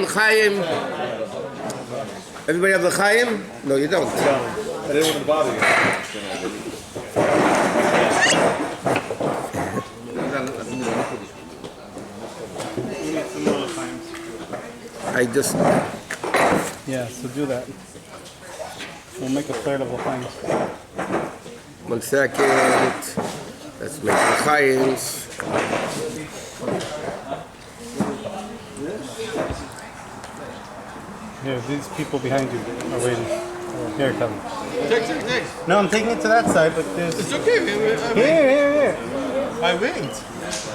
L'chaim. Everybody have L'chaim? No, you don't. I didn't want to bother you. I just... Yeah, so do that. We'll make a third of L'chaim. 1 second. Let's make L'chaims. Here, these people behind you are waiting. Here, Kevin. Take. No, I'm taking it to that side, but there's... It's okay. Here. I wait.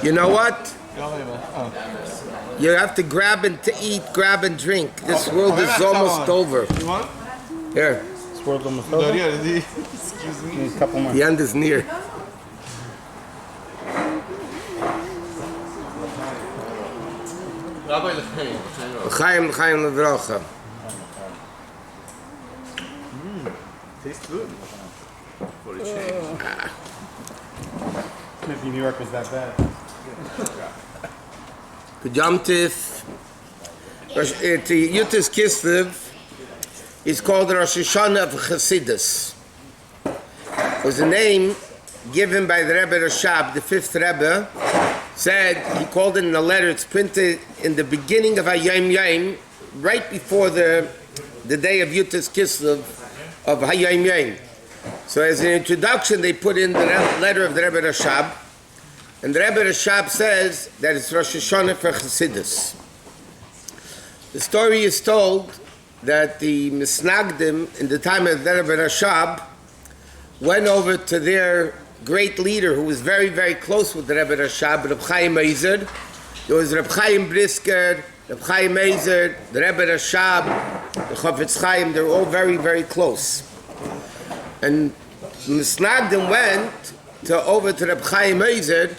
You know what? Oh. You have to grab and to eat, grab and drink. This world is almost over. You want? Here, This world's almost No, over. yeah, excuse me. Need a couple more. the end is near. Rabbi L'chaim. L'chaim, L'chaim, L'vrocha. Tastes good. For a change. Maybe New York was that bad. Kujamtif. Yutis Kislev is called the Rosh Hashanah of Chassidus. It was a name given by the Rebbe Rashab, the fifth Rebbe, said, he called it in a letter, it's printed in the beginning of Hayom Yom, right before the day of Yutis Kislev of Hayom Yom. So as an introduction, they put in the letter of the Rebbe Rashab, and the Rebbe Rashab says that it's Rosh Hashanah for Chassidus. The story is told that the Misnagdim, in the time of the Rebbe Rashab, went over to their great leader who was very, very close with the Rebbe Rashab, Reb Chaim Eizer. There was Reb Chaim Brisker, Reb Chaim Eizer, the Rebbe Rashab, the Chafetz Chaim, they were all very, very close. And Misnagdim went over to Reb Chaim Eizer.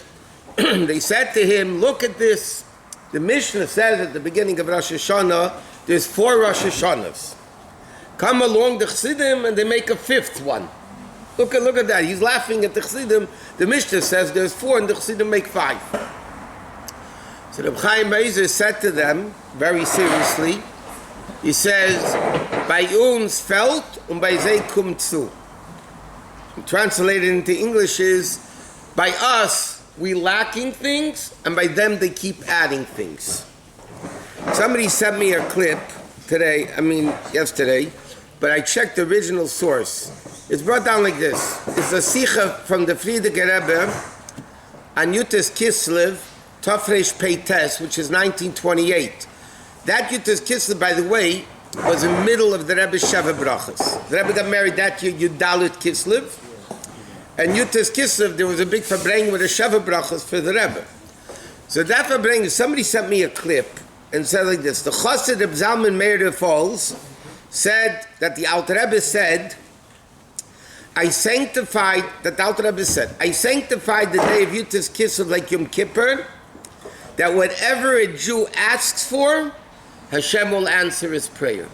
They said to him, look at this. The Mishnah says at the beginning of Rosh Hashanah, there's 4 Rosh Hashanahs. Come along the Chassidim and they make a 5th one. Look at that. He's laughing at the Chassidim. The Mishnah says there's 4 and the Chassidim make 5. So Reb Chaim Eizer said to them, very seriously, he says, Bei uns fällt und bei sie kommt zu. Translated into English is, by us, we lacking things, and by them they keep adding things. Somebody sent me a clip yesterday, but I checked the original source. It's brought down like this. It's a sikha from the Frierdiker Rebbe on Yutas Kislev, Tafresh Peites, which is 1928. That Yutas Kislev, by the way, was in the middle of the Rebbe's Sheva Brachas. The Rebbe got married that year, Yudalit Kislev. And Yutas Kislev, there was a big Farbrengen with a Sheva Brachas for the Rebbe. So that Farbrengen, somebody sent me a clip and said like this. The Chassid of Zalman Meir Falls said that the Alter Rebbe said, I sanctified the day of Yutas Kislev like Yom Kippur, that whatever a Jew asks for, Hashem will answer his prayer.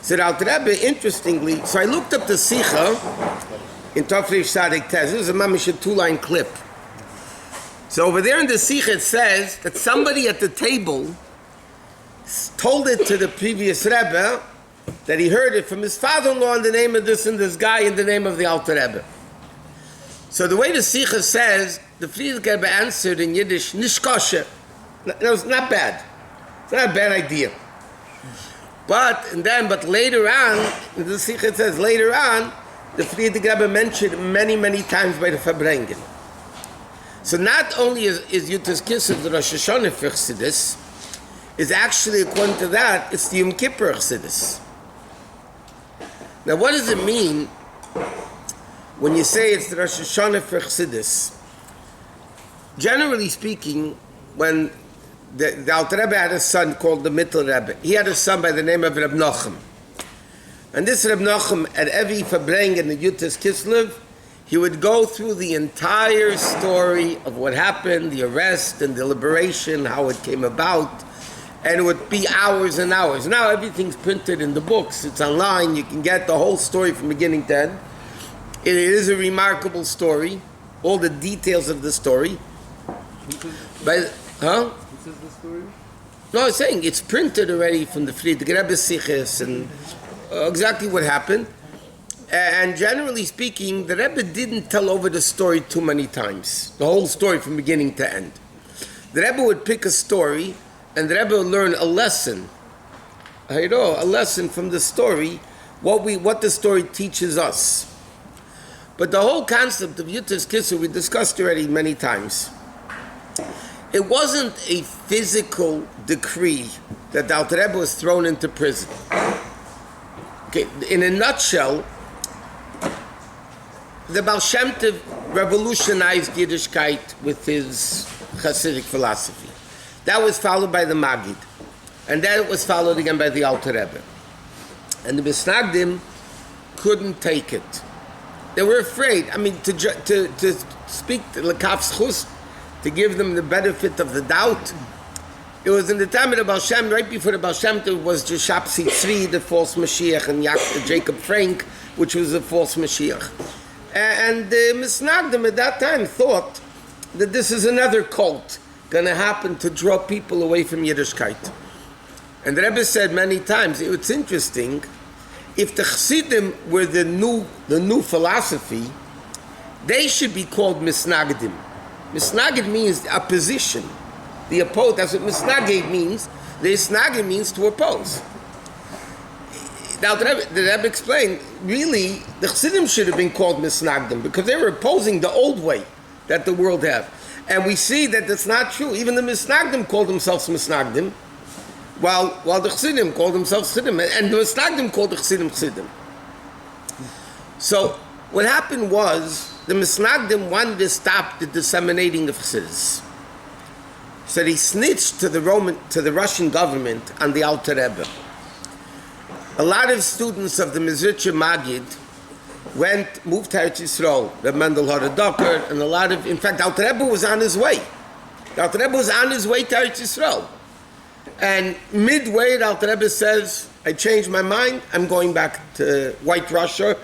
So the Alter Rebbe, interestingly, so I looked up the Sikha in Tafresh Sadik Tez. This is a mamish 2-line clip. So over there in the Sikha it says that somebody at the table told it to the previous Rebbe that he heard it from his father-in-law in the name of this and this guy in the name of the Alter Rebbe. So the way the Sikha says, the Frierdiker Rebbe answered in Yiddish, Nishkoshe. No, it's not bad. It's not a bad idea. But later on, the Sikha says later on, the Frierdiker Rebbe mentioned many, many times by the Farbrengen. So not only is Yutas Kislev the Rosh Hashanah for Chassidus, is actually, according to that, it's the Yom Kippur Chassidus. Now what does it mean when you say it's the Rosh Hashanah for Chassidus? Generally speaking, when the Alter Rebbe had a son called the Mittel Rebbe, he had a son by the name of Reb Nochem. And this Reb Nochem, at every Farbrengen in the Yutas Kislev, he would go through the entire story of what happened, the arrest and the liberation, how it came about, and it would be hours and hours. Now everything's printed in the books, it's online, you can get the whole story from beginning to end. It is a remarkable story, all the details of the story. But, This is the story? No, I was saying it's printed already from the Friedrich Rebbe Siches and exactly what happened. And generally speaking, the Rebbe didn't tell over the story too many times, the whole story from beginning to end. The Rebbe would pick a story, and the Rebbe would learn a lesson, a lesson from the story, what the story teaches us. But the whole concept of Yudtes Kislev we discussed already many times. It wasn't a physical decree that the Alter Rebbe was thrown into prison. Okay, in a nutshell, the Baal Shem Tov revolutionized Yiddishkeit with his Hasidic philosophy. That was followed by the Magid. And then it was followed again by the Alter Rebbe. And the Misnagdim couldn't take it. They were afraid. I mean, to speak to Lekaf Schus, to give them the benefit of the doubt. It was in the time of the Baal Shem, right before the Baal Shem Tov was Jeshapsi Tzvi, the false Mashiach, and Jacob Frank, which was a false Mashiach. And the Misnagdim at that time thought that this is another cult going to happen to draw people away from Yiddishkeit. And the Rebbe said many times, it's interesting, if the Chassidim were the new philosophy, they should be called Misnagdim. Misnagid means opposition. The oppose, that's what Misnagid means. The Misnagid means to oppose. Now the Rebbe explained, really, the Chassidim should have been called Misnagdim because they were opposing the old way that the world had. And we see that that's not true. Even the Misnagdim called themselves Misnagdim, while the Chassidim called themselves Chassidim, and the Misnagdim called the Chassidim Chassidim. So what happened was, the Misnagdim wanted to stop the disseminating of Chassidus. So they snitched to the Russian government on the Alter Rebbe. A lot of students of the Mizritcher Magid moved to Eretz Yisrael. The Mendel Docker, and in fact, Alter Rebbe was on his way. The Alter Rebbe was on his way to Eretz Yisrael. And midway, the Alter Rebbe says, I changed my mind, I'm going back to White Russia,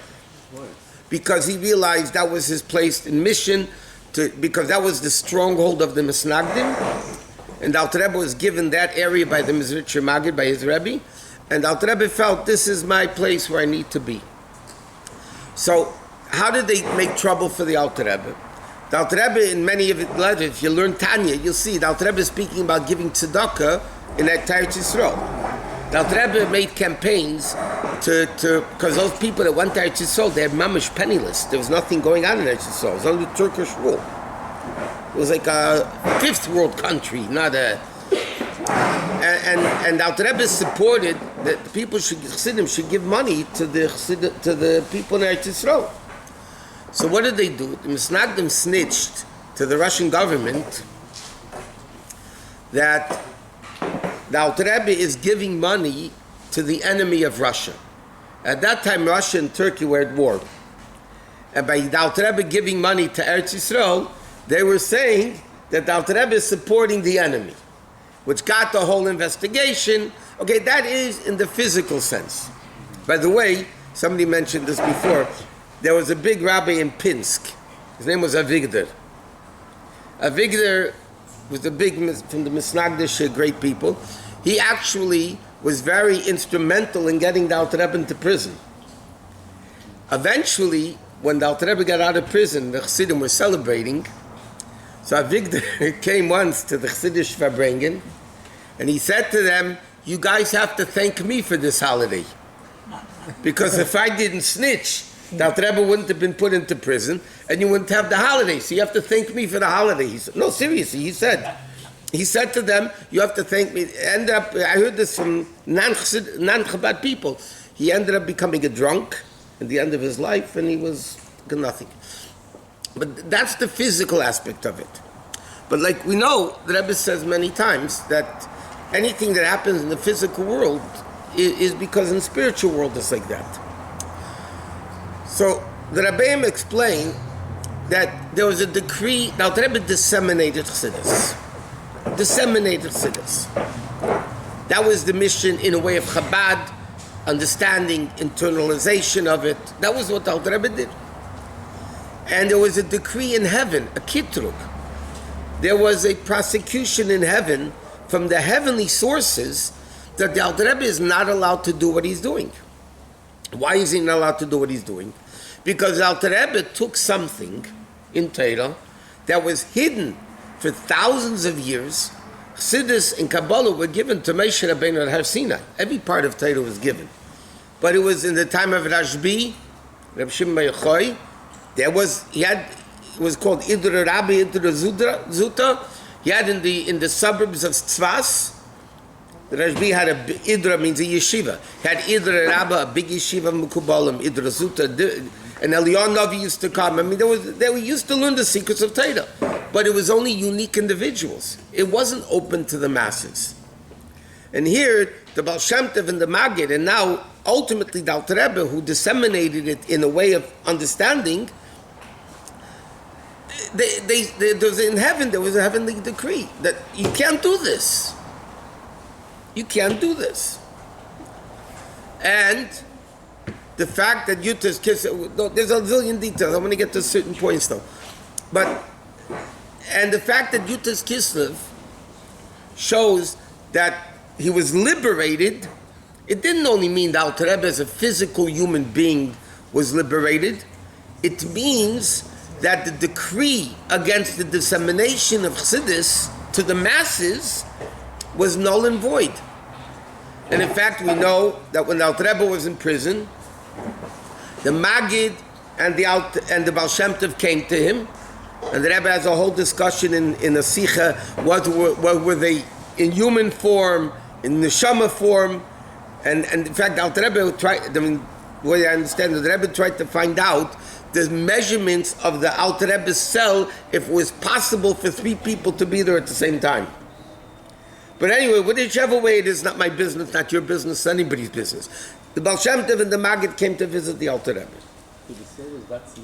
because he realized that was his place in mission, because that was the stronghold of the Misnagdim. And Alter Rebbe was given that area by the Mizritcher Magid, by his Rebbe. And Alter Rebbe felt, this is my place where I need to be. So, how did they make trouble for the Alter Rebbe? The Alter Rebbe, in many of his letters, if you learn Tanya, you'll see the Alter Rebbe is speaking about giving tzedakah in Eretz Yisrael. The Alter Rebbe made campaigns because those people that went to Eretz Yisrael, they had mamish penniless. There was nothing going on in Eretz Yisrael. It was under Turkish rule. It was like a fifth world country, not a... And Alter Rebbe supported that the people Chassidim should give money to the people in Eretz Yisrael. So what did they do? The Misnagdim snitched to the Russian government that the Alter Rebbe is giving money to the enemy of Russia. At that time, Russia and Turkey were at war. And by the Alter Rebbe giving money to Eretz Yisrael, they were saying that the Alter Rebbe is supporting the enemy, which got the whole investigation. Okay, that is in the physical sense. By the way, somebody mentioned this before. There was a big rabbi in Pinsk. His name was Avigdor. Avigdor was from the Misnagdish, great people. He actually was very instrumental in getting the Alter Rebbe into prison. Eventually, when the Alter Rebbe got out of prison, the Chassidim were celebrating. So Avigdor came once to the Chassidish Farbrengen, and he said to them, you guys have to thank me for this holiday. Because if I didn't snitch, the Alter Rebbe wouldn't have been put into prison, and you wouldn't have the holiday. So you have to thank me for the holiday. He said, no, seriously, he said to them, you have to thank me. I heard this from non-Chabad people. He ended up becoming a drunk at the end of his life, and he was nothing. But that's the physical aspect of it. But like we know, the Rebbe says many times that anything that happens in the physical world is because in the spiritual world it's like that. So the Rebbeim explained that there was a decree, now the Rebbe disseminated Chassidus. That was the mission in a way of Chabad, understanding, internalization of it. That was what the Rebbe did. And there was a decree in heaven, a kitrug. There was a prosecution in heaven from the heavenly sources that the Alter Rebbe is not allowed to do what he's doing. Why is he not allowed to do what he's doing? Because the Alter Rebbe took something in Torah that was hidden for thousands of years. Chassidus and Kabbalah were given to Moshe Rabbeinu at Har Sinai. Every part of Torah was given. But it was in the time of Rashbi, Reb Shimon Bar Yochai, it was called Idra Rabbi, Idra Zuta. He had in the suburbs of Tzvas, the Rashbi had Idra means a yeshiva. He had Idra Rabba, a big yeshiva, Mukubalim, Idra Zuta, and Eliyahu Navi used to come. I mean, they were used to learn the secrets of Torah. But it was only unique individuals. It wasn't open to the masses. And here, the Baal Shem Tov and the Maggid, and now ultimately the Alter Rebbe, who disseminated it in a way of understanding, in heaven there was a heavenly decree that you can't do this. You can't do this. And the fact that Yuta's Kislev, there's a zillion details. I want to get to certain points though. And the fact that Yuta's Kislev shows that he was liberated, it didn't only mean the Alter Rebbe as a physical human being was liberated. It means that the decree against the dissemination of Chassidus to the masses was null and void. And in fact, we know that when the Alter Rebbe was in prison, the Maggid and the Baal Shem Tov came to him, and the Rebbe has a whole discussion in a Sikha, were they in human form, in neshama form, and in fact, the Alter Rebbe tried, the way I understand it, the Rebbe tried to find out the measurements of the Alter Rebbe's cell, if it was possible for 3 people to be there at the same time. But anyway, whichever way it is, not my business, not your business, anybody's business. The Baal Shem Tov and the Maggid came to visit the Alter Rebbe.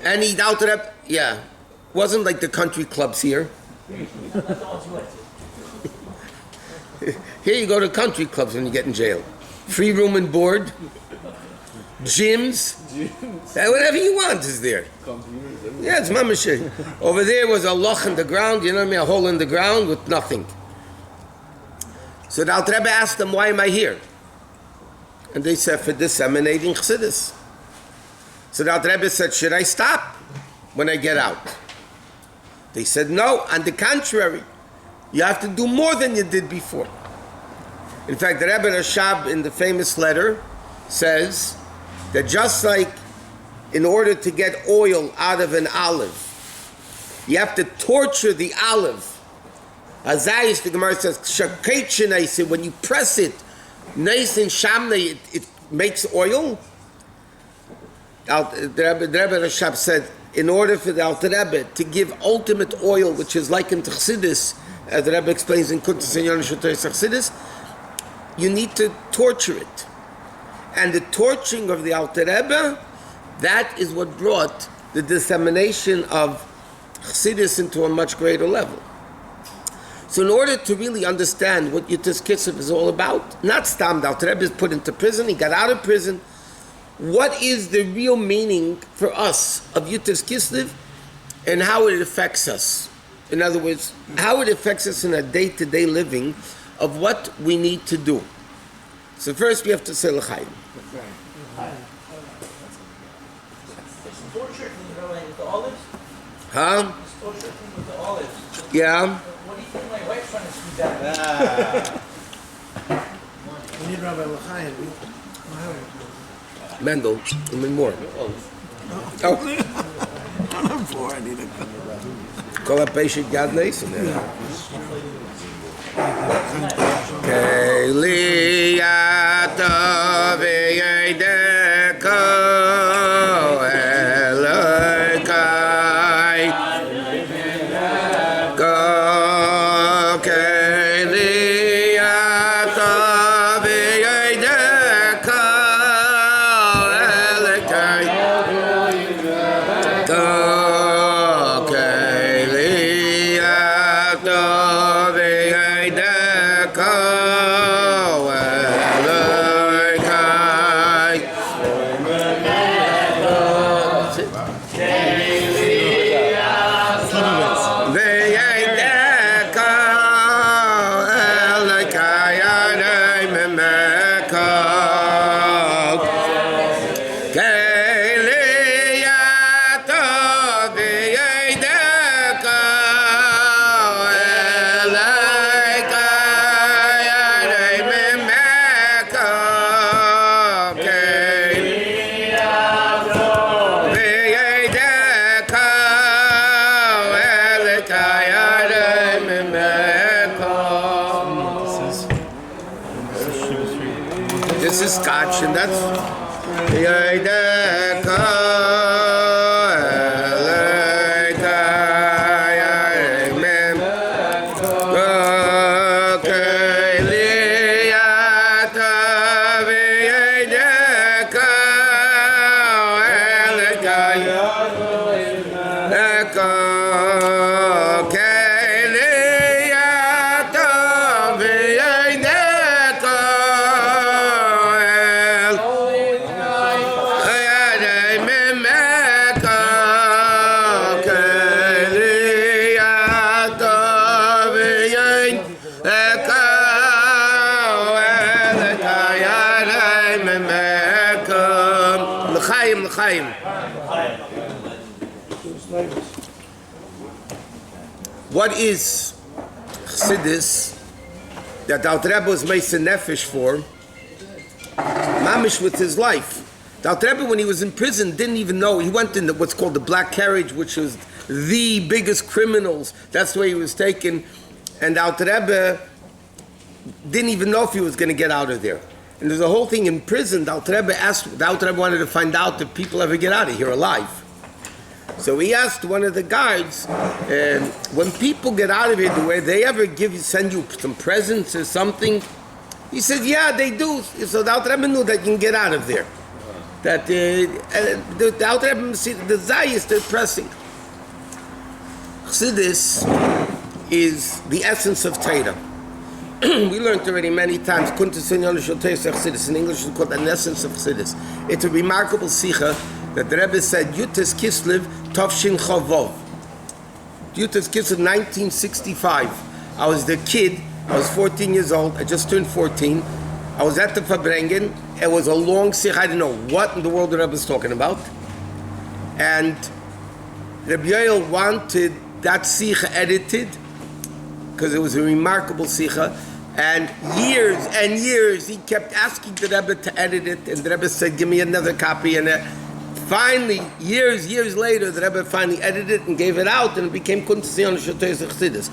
And the Alter Rebbe, yeah, wasn't like the country clubs here. Here you go to country clubs when you get in jail. Free room and board, gyms, whatever you want is there. Yeah, it's mamash. Over there was a loch in the ground, you know what I mean, a hole in the ground with nothing. So the Alter Rebbe asked them, why am I here? And they said, for disseminating Chassidus. So the Alter Rebbe said, should I stop when I get out? They said, no, on the contrary, you have to do more than you did before. In fact, the Rebbe Rashab in the famous letter says that just like in order to get oil out of an olive, you have to torture the olive. Azayis, the Gemara says, when you press it, it makes oil. The Rebbe Rashab said, in order for the Alter Rebbe to give ultimate oil, which is likened to Chassidus, as the Rebbe explains in Kuntas and Yon Shotei Chassidus, you need to torture it. And the torturing of the Alter Rebbe, that is what brought the dissemination of Chassidus into a much greater level. So in order to really understand what Yudtas Kislev is all about, not Stam, the Alter Rebbe is put into prison, he got out of prison. What is the real meaning for us of Yudtas Kislev and how it affects us? In other words, how it affects us in our day-to-day living of what we need to do. So first we have to say l'chaim. Huh? Yeah. What do you think my wife's trying to squeeze out? We need Rabbi L'chaim. Mendel, I mean more. Oh. I'm poor, I need a Call up patient God Nason. Keli ata v'yedeko Elokai Go Keli ata v'yedeko Elokai Go Keli ata v'yedeko this is scotch, and that's. What is Chassidus that the Alter Rebbe was Meisei Nefesh for? Mamish with his life. The Alter Rebbe, when he was in prison, didn't even know. He went in what's called the Black Carriage, which was the biggest criminals. That's where he was taken. And the Alter Rebbe didn't even know if he was going to get out of there. And there's a whole thing in prison. The Alter Rebbe wanted to find out if people ever get out of here alive. So he asked one of the guards, when people get out of here, do they ever send you some presents or something? He said, yeah, they do. So the Alter Rebbe knew that you can get out of there. That the Alter Rebbe, the Zay is depressing. Chassidus is the essence of Torah. We learned already many times. In English, it's called an essence of Chassidus. It's a remarkable sikha that the Rebbe said, Yutes Kislev, Tovshin Chavov. Yutes Kislev, 1965. I was the kid. I was 14 years old. I just turned 14. I was at the Farbrengen. It was a long sikha. I didn't know what in the world the Rebbe was talking about. And Rabbi Yoel wanted that sikha edited because it was a remarkable sikha. And years, he kept asking the Rebbe to edit it. And the Rebbe said, give me another copy. And finally, years later, the Rebbe finally edited it and gave it out. And it became Kuntzyon Shotoyes Chassidus,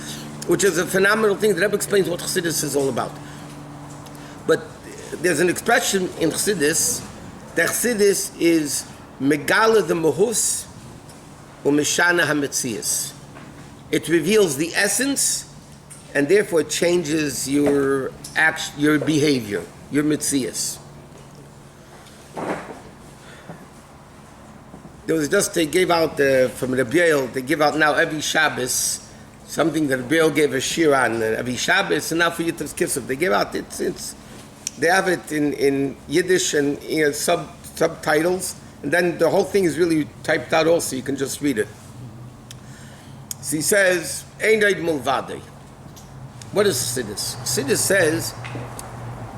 which is a phenomenal thing. The Rebbe explains what Chassidus is all about. But there's an expression in Chassidus that Chassidus is Megala the Mahus or Mishana HaMetzias. It reveals the essence, and therefore it changes your behavior, your Metzias. There was they gave out from Rabbi Yoel, they give out now every Shabbos, something that Rabbi Yoel gave a shir on every Shabbos, and now for Yitzchak Kislev. They gave out, they have it in Yiddish and subtitles, and then the whole thing is really typed out also, you can just read it. So he says, Ein Eid Mulvadei. What is Chassidus? Chassidus says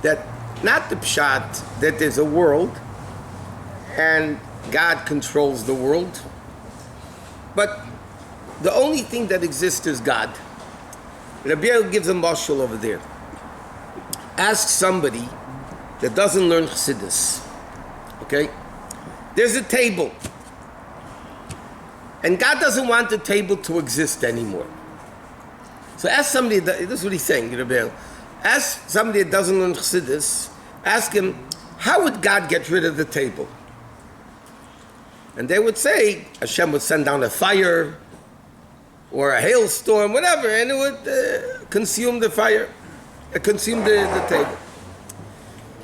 that not the pshat that there's a world and God controls the world, but the only thing that exists is God. Rabbi Yoel gives a mashal over there. Ask somebody that doesn't learn Chassidus, okay? There's a table, and God doesn't want the table to exist anymore. So ask somebody, this is what he's saying, Rabbi Yoel. Ask somebody that doesn't learn Chassidus, ask him, how would God get rid of the table? And they would say, Hashem would send down a fire, or a hailstorm, whatever, and it would consume the fire, consume the table.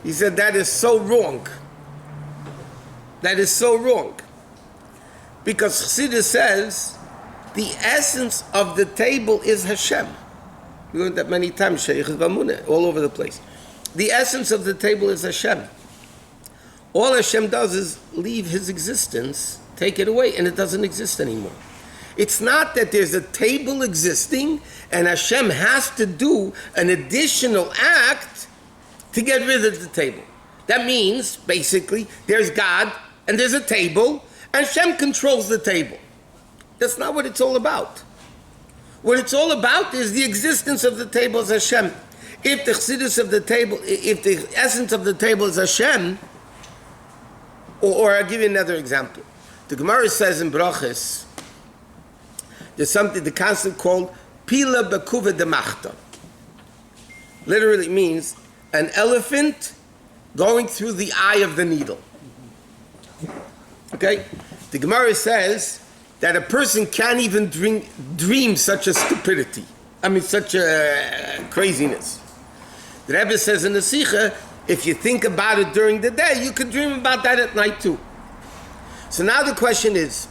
He said, that is so wrong. That is so wrong. Because Chassidus says, the essence of the table is Hashem. We learned that many times, all over the place. The essence of the table is Hashem. All Hashem does is leave his existence, take it away, and it doesn't exist anymore. It's not that there's a table existing and Hashem has to do an additional act to get rid of the table. That means, basically, there's God and there's a table and Hashem controls the table. That's not what it's all about. What it's all about is the existence of the table as Hashem. If the chassidus of the table, if the essence of the table is Hashem, or I'll give you another example. The Gemara says in Brachas, there's something, the concept called Pila Bekuva de Machta. Literally means an elephant going through the eye of the needle. Okay? The Gemara says that a person can't even dream such a stupidity. Such a craziness. The Rebbe says in the Sikha, if you think about it during the day, you can dream about that at night too. So now the question is,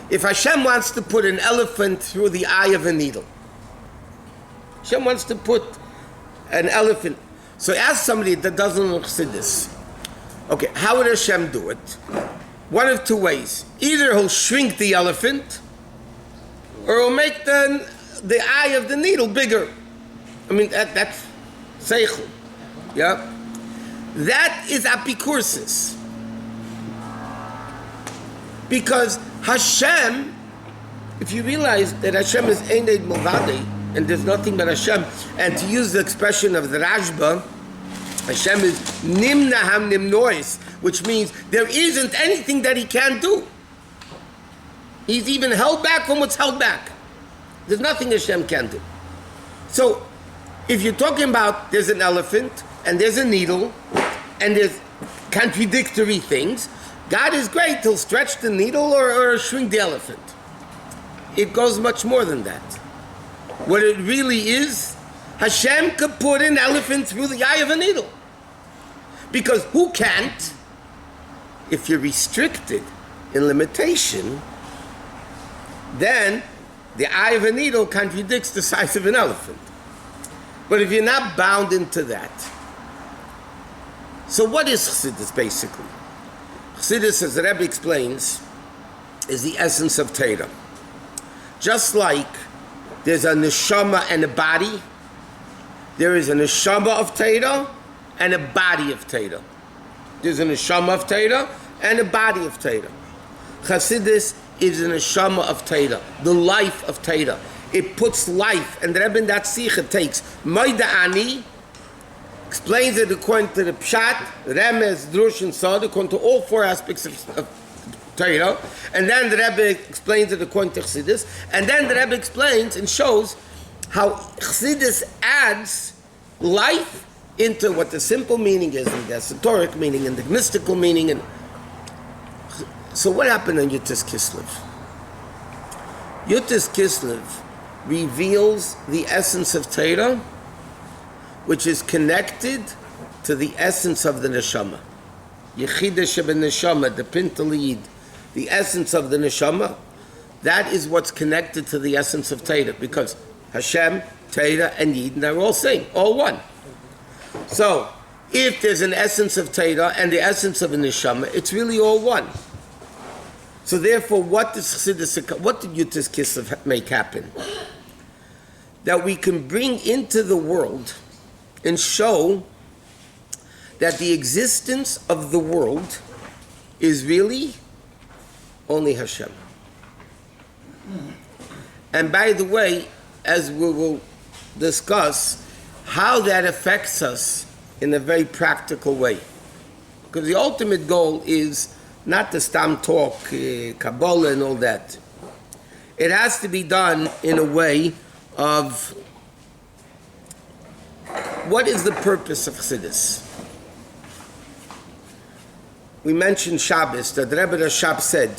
if Hashem wants to put an elephant through the eye of a needle, Hashem wants to put an elephant. So ask somebody that doesn't know Chassidus, okay, how would Hashem do it? One of two ways. Either he'll shrink the elephant, or he'll make the eye of the needle bigger. That's seichel. Yeah? That is apikursis. Because Hashem, if you realize that Hashem is Eined Milvadi, and there's nothing but Hashem, and to use the expression of the Rashba, Hashem is Nimna Ham Nimnois, which means there isn't anything that he can't do. He's even held back from what's held back. There's nothing Hashem can do. So, if you're talking about there's an elephant, and there's a needle, and there's contradictory things, God is great. He'll stretch the needle or shrink the elephant. It goes much more than that. What it really is, Hashem could put an elephant through the eye of a needle. Because who can't? If you're restricted in limitation, then the eye of a needle contradicts the size of an elephant. But if you're not bound into that, so what is Chassidus basically? Chassidus, as the Rebbe explains, is the essence of Torah. Just like there's a neshama and a body, there is a neshama of Torah and a body of Torah. There's a neshama of Torah and a body of Torah. Chassidus is a neshama of Torah, the life of Torah. It puts life, and the Rebbe in that Sikha takes Moida Ani, explains it according to the Pshat, Remez, Drush, and Sod, according to all four aspects of Torah, and then the Rebbe explains it according to Chassidus, and then the Rebbe explains and shows how Chassidus adds life into what the simple meaning is, and the esoteric meaning, and the mystical meaning. And so what happened on Yutis Kislev? Yutis Kislev reveals the essence of Torah, which is connected to the essence of the neshama. Yechida sheben neshama, the pintalid, the essence of the neshama, that is what's connected to the essence of Torah, because Hashem, Torah, and Yidden are all same, all one. So, if there's an essence of Torah and the essence of a neshama, it's really all one. So therefore, what did Yutis Kislev make happen? That we can bring into the world and show that the existence of the world is really only Hashem. And by the way, as we will discuss, how that affects us in a very practical way. Because the ultimate goal is not the stam talk, Kabbalah and all that. It has to be done in a way of what is the purpose of Chassidus. We mentioned Shabbos, that Rebbe Rashab said,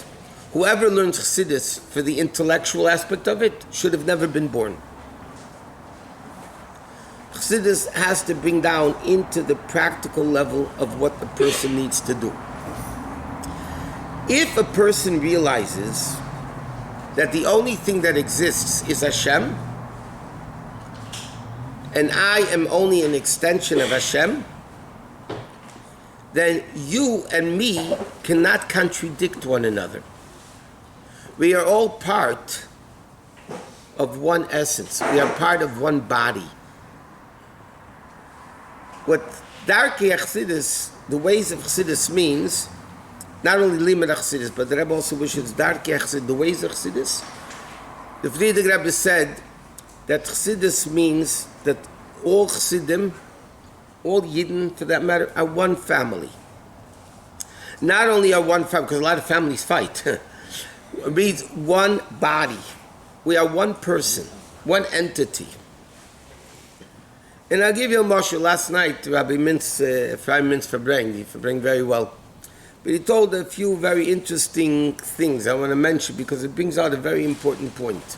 whoever learns Chassidus for the intellectual aspect of it should have never been born. Chassidus has to bring down into the practical level of what the person needs to do. If a person realizes that the only thing that exists is Hashem, and I am only an extension of Hashem, then you and me cannot contradict one another. We are all part of one essence. We are part of one body. What Darkei Chassidus, the ways of Chassidus means, not only Limud Chassidus, but the Rebbe also wishes Darkei Chassidus, the ways of Chassidus. The Friedrich Rebbe said that Chassidus means that all Chassidim, all Yidden for that matter, are one family. Not only are one family, because a lot of families fight. It means one body. We are one person, one entity. And I'll give you a mashal. Last night, Rabbi Ephraim Mintz Farbrengen very well. But he told a few very interesting things I want to mention because it brings out a very important point.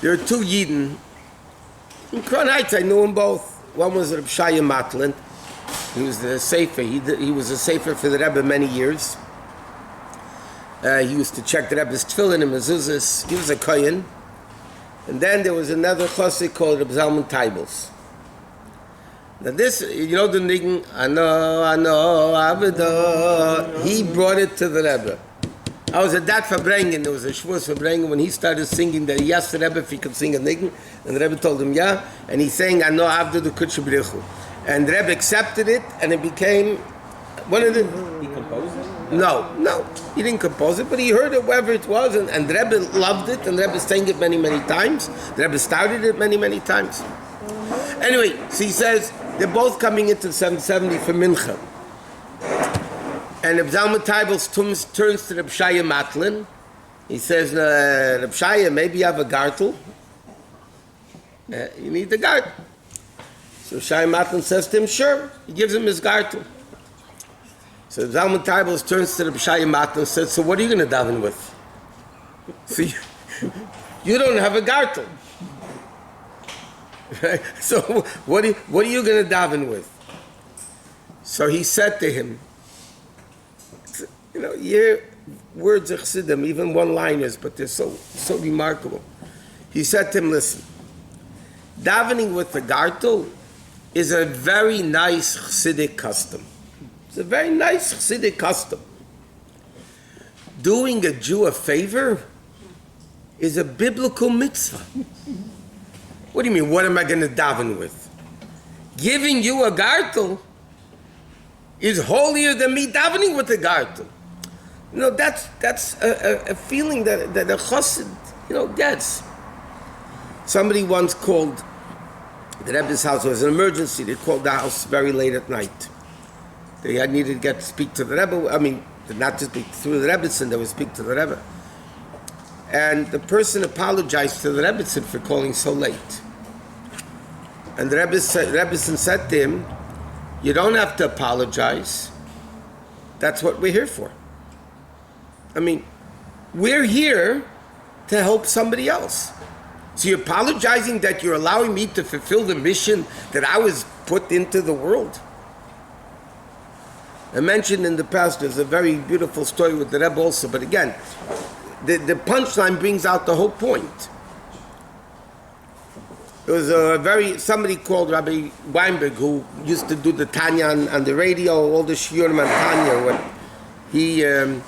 There are two Yidden. In Crown Heights, I knew them both. One was Reb Shaya Matlin. He was the Sefer. He was a Sefer for the Rebbe many years. He used to check the Rebbe's tefillin and mezuzahs. He was a kohen. And then there was another chassid called Reb Zalman Teibels. Now this, you know the niggin, Ano, Aveda. He brought it to the Rebbe. I was at that Farbrengen. There was a Shavuos Farbrengen when he started singing that he asked the Rebbe if he could sing a niggin, and the Rebbe told him yeah, and he sang Ano Avda the Kutshe B'richu. And the Rebbe accepted it, and it became one of the... He composed it? No, he didn't compose it, but he heard it wherever it was, and the Rebbe loved it, and the Rebbe sang it many, many times. The Rebbe started it many, many times. Anyway, so he says, they're both coming into 770 for Mincha. And Reb Zalman Teibels turns to Reb Shaya Matlin. He says, Reb Shaya, maybe you have a gartel? You need the gartel. So Shaya Matlin says to him, sure. He gives him his gartel. So Zalman Teibels turns to Reb Shaya Matlin and says, so what are you going to daven with? So you don't have a gartel. Right? So what are you going to daven with? So he said to him, you know, your words of Chassidism, even one-liners, but they're so remarkable. He said to him, listen, davening with the gartel is a very nice Chassidic custom. It's a very nice Chassidic custom. Doing a Jew a favor is a biblical mitzvah. What do you mean, what am I going to daven with? Giving you a gartel is holier than me davening with a gartel. You know, that's a feeling that a chassid, you know, gets. Somebody once called the Rebbe's house. It was an emergency. They called the house very late at night. They had needed to speak to the Rebbe. I mean, not to speak through the Rebbetzin, they would speak to the Rebbe. And the person apologized to the Rebbetzin for calling so late. And the Rebbetzin said to him, you don't have to apologize. That's what we're here for. I mean, we're here to help somebody else. So you're apologizing that you're allowing me to fulfill the mission that I was put into the world? I mentioned in the past, there's a very beautiful story with the Rebbe also, but again, the punchline brings out the whole point. There was somebody called Rabbi Weinberg who used to do the Tanya on the radio, all the shiurim on Tanya. When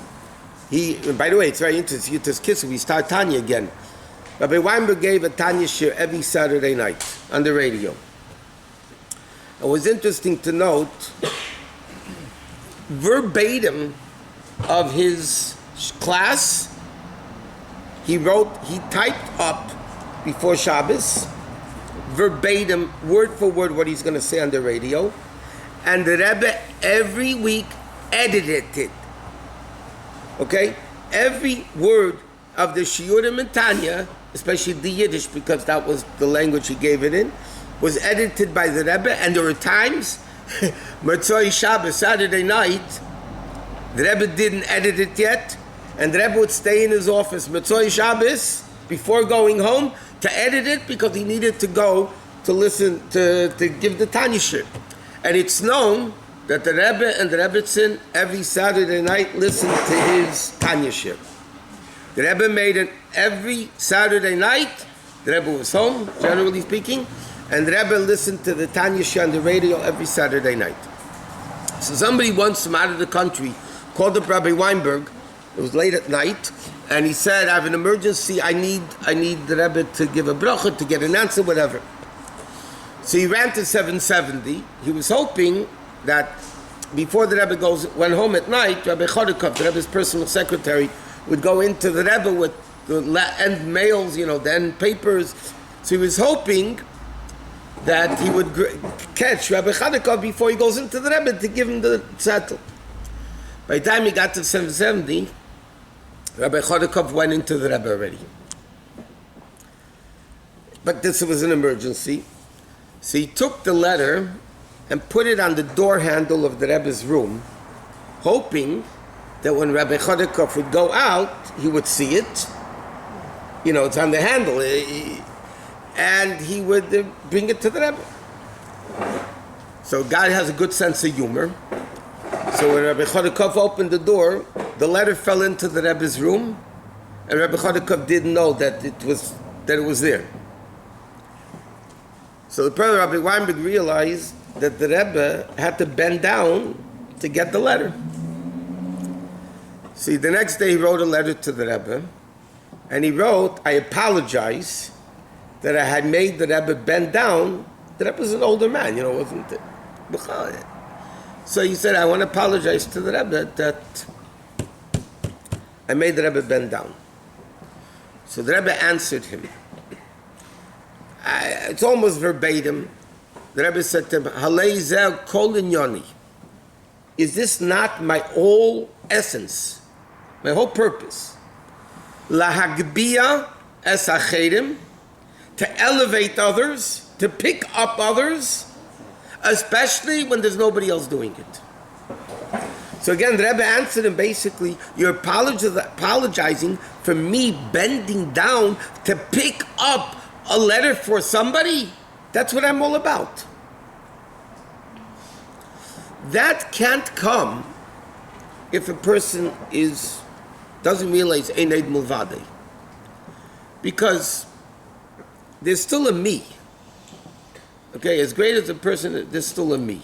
he, by the way, it's very interesting, Yuta's Kislev, we start Tanya again. Rabbi Weinberg gave a Tanya shir every Saturday night on the radio. It was interesting to note, verbatim of his class, he typed up before Shabbos, verbatim, word for word, what he's going to say on the radio, and the Rebbe every week edited it. Okay? Every word of the Shiurim and Tanya, especially the Yiddish, because that was the language he gave it in, was edited by the Rebbe, and there were times, Motzei Shabbos, Saturday night, the Rebbe didn't edit it yet, and the Rebbe would stay in his office, Motzei Shabbos, before going home, to edit it, because he needed to go to listen, to give the Tanya shir. And it's known that the Rebbe and the Rebbetzin every Saturday night listened to his Tanya shir. The Rebbe made it every Saturday night. The Rebbe was home, generally speaking, and the Rebbe listened to the Tanya shir on the radio every Saturday night. So somebody once from out of the country called up Rabbi Weinberg. It was late at night, and he said, I have an emergency, I need the Rebbe to give a bracha, to get an answer, whatever. So he ran to 770. He was hoping that before the Rebbe went home at night, Rabbi Chodakov, the Rebbe's personal secretary, would go into the Rebbe with the end mails, the end papers. So he was hoping that he would catch Rabbi Chodakov before he goes into the Rebbe to give him the tzattel. By the time he got to 770, Rabbi Chodakov went into the Rebbe already. but this was an emergency. So he took the letter and put it on the door handle of the Rebbe's room, hoping that when Rabbi Chodakov would go out, he would see it. You know, it's on the handle. And he would bring it to the Rebbe. So God has a good sense of humor. So when Rabbi Chodakov opened the door, the letter fell into the Rebbe's room, and Rabbi Chodakov didn't know that it was there. So the brother Rabbi Weinberg realized that the Rebbe had to bend down to get the letter. See, the next day he wrote a letter to the Rebbe, and he wrote, I apologize that I had made the Rebbe bend down. The Rebbe was an older man, wasn't it? So he said, I want to apologize to the Rebbe that I made the Rebbe bend down. So the Rebbe answered him. It's almost verbatim. The Rebbe said to him, Halei zeh kol inyoni. Is this not my whole essence, my whole purpose? Lahagbiya es acherim, to elevate others, to pick up others, especially when there's nobody else doing it. So again, the Rebbe answered him basically, you're apologizing for me bending down to pick up a letter for somebody? That's what I'm all about. That can't come if a person doesn't realize Eneid Mulvade. Because there's still a me. Okay, as great as a person, there's still a me.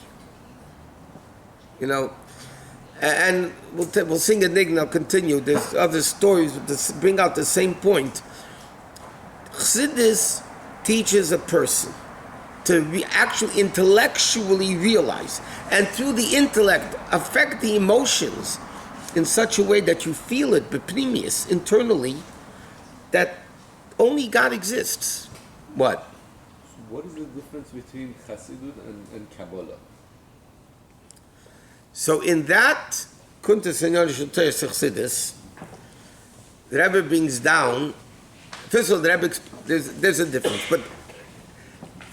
And we'll sing a niggun, I'll continue. There's other stories that bring out the same point. Chassidus teaches a person to actually intellectually realize, and through the intellect affect the emotions in such a way that you feel it, bepnimius, internally, that only God exists. What? What is the difference between Chassidut and Kabbalah? So in that Kunta Senor Shulteis Chassidus, the Rebbe brings down. First of all, the Rebbe, there's a difference, but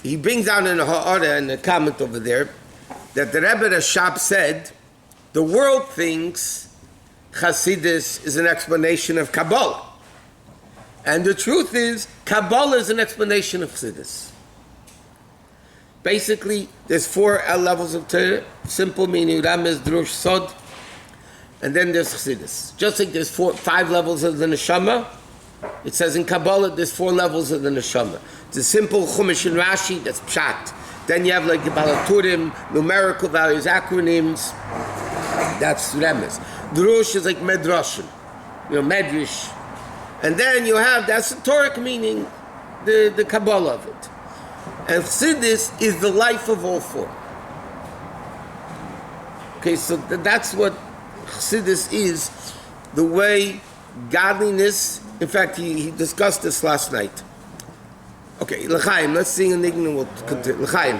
he brings down in a ha'ara, in a comment over there, that the Rebbe Rashab said, the world thinks Chassidus is an explanation of Kabbalah. And the truth is, Kabbalah is an explanation of Chassidus. Basically, there's 4 levels of Torah, simple meaning, Ramez, Drush, Sod, and then there's Chassidus. Just like there's 5 levels of the Neshama, it says in Kabbalah there's 4 levels of the Neshama. It's a simple Chumash and Rashi, that's Pshat. Then you have like the Balaturim, numerical values, acronyms, that's Remez. Drush is like Medrashim, Medrash. And then you have the esoteric meaning, the Kabbalah of it. And Chassidus is the life of all 4. Okay, so that's what Chassidus is, the way godliness. In fact, he discussed this last night. Okay, L'chaim, let's sing a niggun and we'll continue. L'chaim.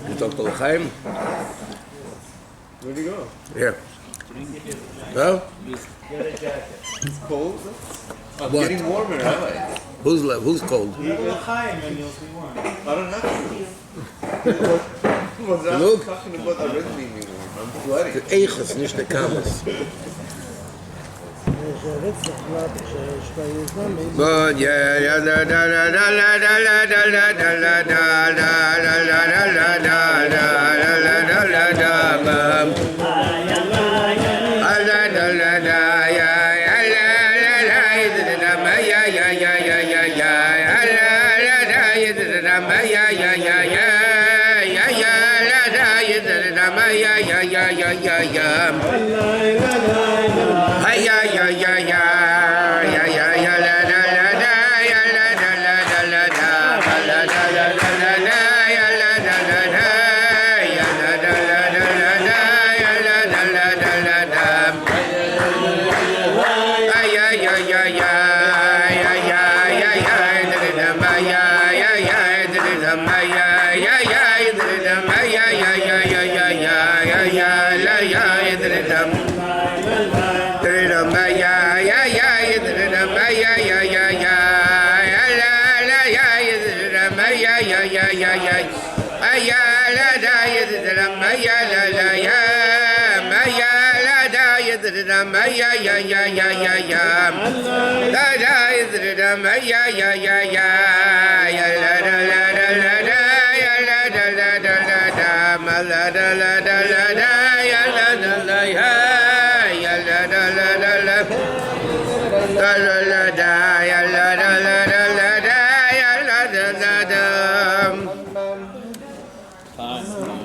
You talk to L'chaim? Where'd he go? Here. Well? It's cold? I'm What? getting warmer, am I? Who's cold? Chaim and you'll be warm. I don't have to. Was I Look. talking about already being warm? I'm sweating. The Eichos, nicht the Kamas. But yeah, da da da da da da da da da da da da da da da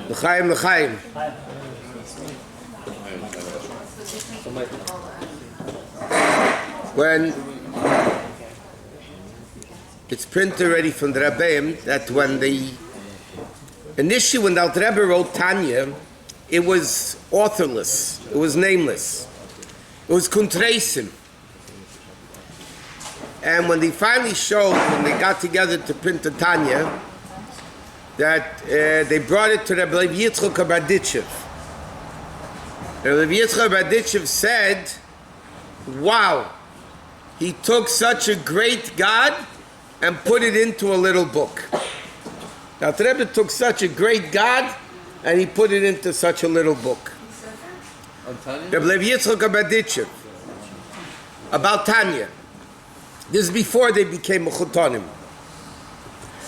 L'chaim, l'chaim. When it's printed already from the Rabbeim that initially when the Alter Rebbe wrote Tanya, it was authorless, it was nameless, it was kuntreisim. And when they finally showed, when they got together to print the Tanya, that they brought it to Rabbi Yosef Shusterman. Rabbi Yosef Shusterman said, wow, he took such a great God and put it into a little book. Now, the Rebbe took such a great God and he put it into such a little book. Rabbi Yosef Shusterman, about Tanya. This is before they became Mechutonim.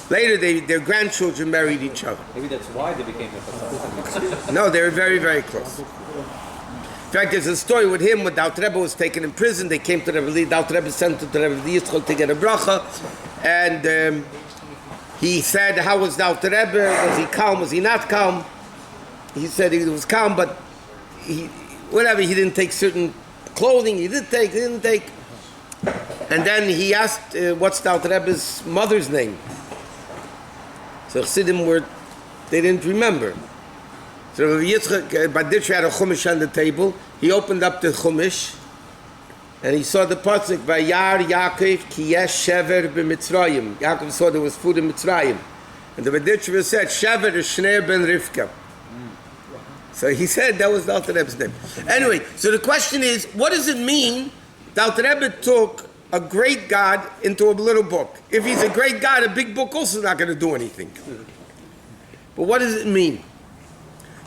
Later, their grandchildren married each other. Maybe that's why they became Mechutonim. No, they were very, very close. In fact, there's a story with him when the Alter Rebbe was taken in prison. They came to the Rebbe, the Alter Rebbe sent him to the Rebbe Yitzchak to get a bracha. And he said, how was the Alter Rebbe? Was he calm? Was he not calm? He said he was calm, but he didn't take certain clothing. He didn't take. And then he asked, what's the Alter Rebbe's mother's name? So Chassidim they didn't remember. So Rabbi Yitzchak Baditch had a chumash on the table. He opened up the chumash, and he saw the pasuk Vayar Yaakov ki yesh shever b'Mitzrayim. Yaakov saw there was food in Mitzrayim, and the Baditch said shever is Shnei ben Rivka. So he said that was the Alter Rebbe's name. Anyway, so the question is, what does it mean? The Alter Rebbe took a great God into a little book. If he's a great God, a big book also is not going to do anything. But what does it mean?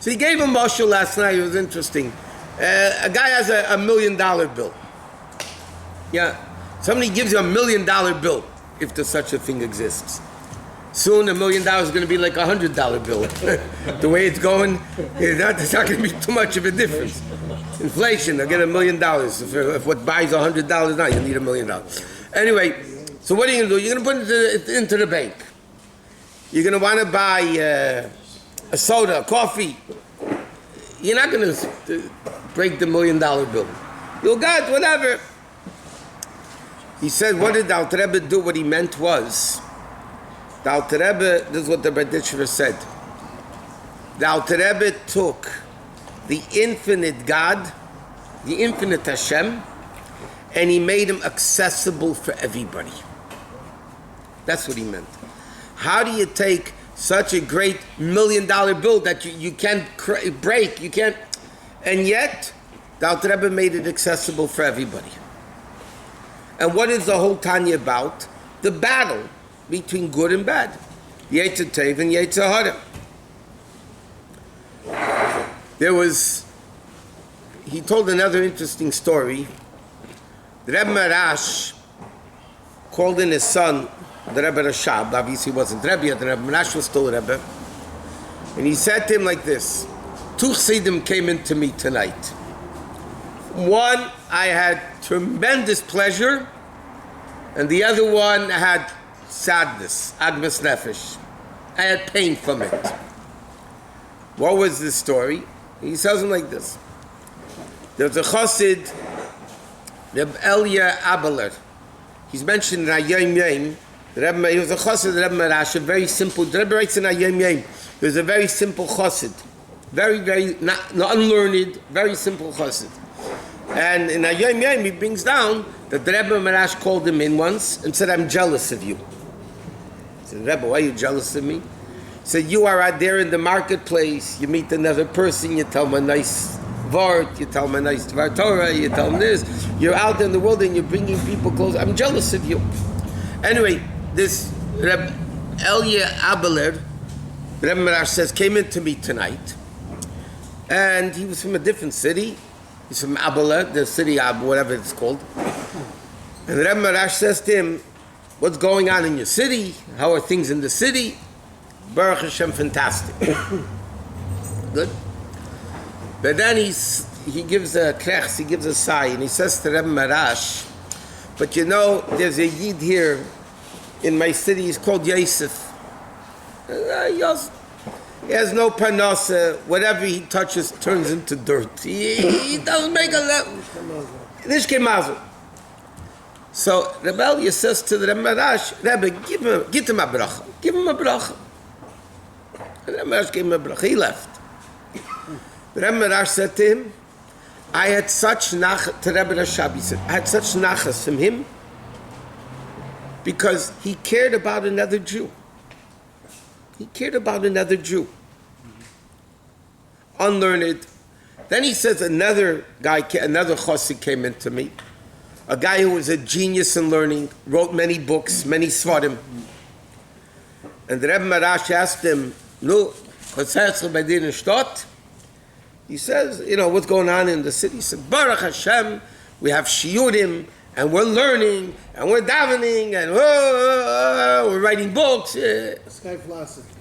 So he gave a mashal last night. It was interesting. A guy has a $1 million bill. Yeah, somebody gives you $1 million bill, if there's such a thing exists. Soon $1 million is going to be like a $100 bill. The way it's going, there's not going to be too much of a difference. Inflation, they'll get $1 million. If what buys $100 now, you need $1 million. Anyway, so what are you going to do? You're going to put it into the bank. You're going to want to buy a soda, a coffee. You're not going to break the $1 million bill. You'll get whatever. He said, what did the Alter Rebbe do? What he meant was, the Alter Rebbe, this is what the Baditcher said. The Alter Rebbe took the infinite God, the infinite Hashem, and he made him accessible for everybody. That's what he meant. How do you take such a great $1 million bill that you can't break, you can't, and yet the Alter Rebbe made it accessible for everybody. And what is the whole Tanya about? The battle between good and bad. Yetzer Tov and Yetzer Hara. He told another interesting story. The Rebbe Marash called in his son, the Rebbe Rashab, obviously he wasn't Rebbe yet, the Rebbe Marash was still Rebbe. And he said to him like this, 2 Chassidim came into me tonight. One, I had tremendous pleasure, and the other one had sadness, agmas nefesh. I had pain from it. What was the story? He tells him like this. There's a chassid, Reb Elia Abeler. He's mentioned in Hayom Yom. He was a chassid, Reb Marash, a very simple. The Rebbe writes in Hayom Yom. He was a very simple chassid, very, very not unlearned, very simple chassid. And in Hayom Yom, he brings down that the Rebbe Marash called him in once and said, "I'm jealous of you." He said, "Rebbe, why are you jealous of me?" He said, "You are out there in the marketplace. You meet another person. You tell him a nice vart. You tell him a nice Dvar Torah. You tell him this. You're out in the world and you're bringing people close. I'm jealous of you." Anyway, this Rebbe Elia Abeler, Rebbe Marash says, came into me tonight, and he was from a different city. He's from Abeler, the city of whatever it's called. And Rebbe Marash says to him, what's going on in your city? How are things in the city? Baruch Hashem, fantastic. Good. But then he gives a krechs, he gives a sigh, and he says to Rebbe Marash, but you know, there's a yid here in my city, he's called Yosef. He has no parnasa, whatever he touches turns into dirt. He doesn't make a nishke mazel. So Rebbe Elia says to the Rebbe Marash, Rebbe, give him a bracha. Give him a bracha. And Rebbe Marash gave him a bracha. He left. The Rebbe Marash said to him, I had such nachas, to Rebbe Rashab, he said, I had such nachas from him because he cared about another Jew. He cared about another Jew. Unlearned. Then he says another chassid came into me, a guy who was a genius in learning, wrote many books, many svarim. And the Rebbe Marash asked him, "No, Vaad Din Stott?" He says, you know, what's going on in the city? He said, Baruch Hashem, we have shiurim, and we're learning, and we're davening, and we're writing books. Sky philosophy.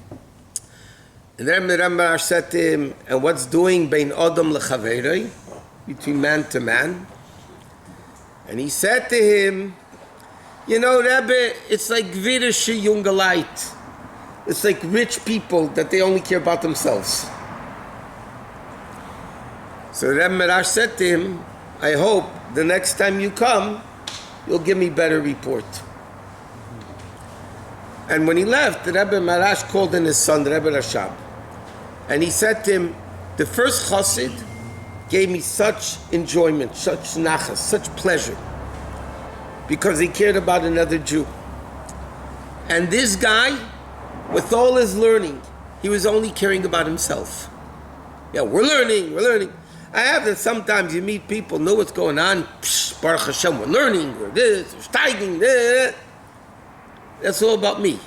And then the Rambam said to him, and what's doing bein Adam lechaverei, between man to man? And he said to him, you know, Rebbe, it's like Gvirische junge Leid. It's like rich people that they only care about themselves. So Rebbe Marash said to him, I hope the next time you come, you'll give me better report. And when he left, the Rebbe Marash called in his son, the Rebbe Rashab. And he said to him, the first chassid gave me such enjoyment, such nachas, such pleasure, because he cared about another Jew. And this guy, with all his learning, he was only caring about himself. Yeah, we're learning. I have that sometimes you meet people, know what's going on, psh, Baruch Hashem, we're learning, we're this, we're steiging, this. That's all about me.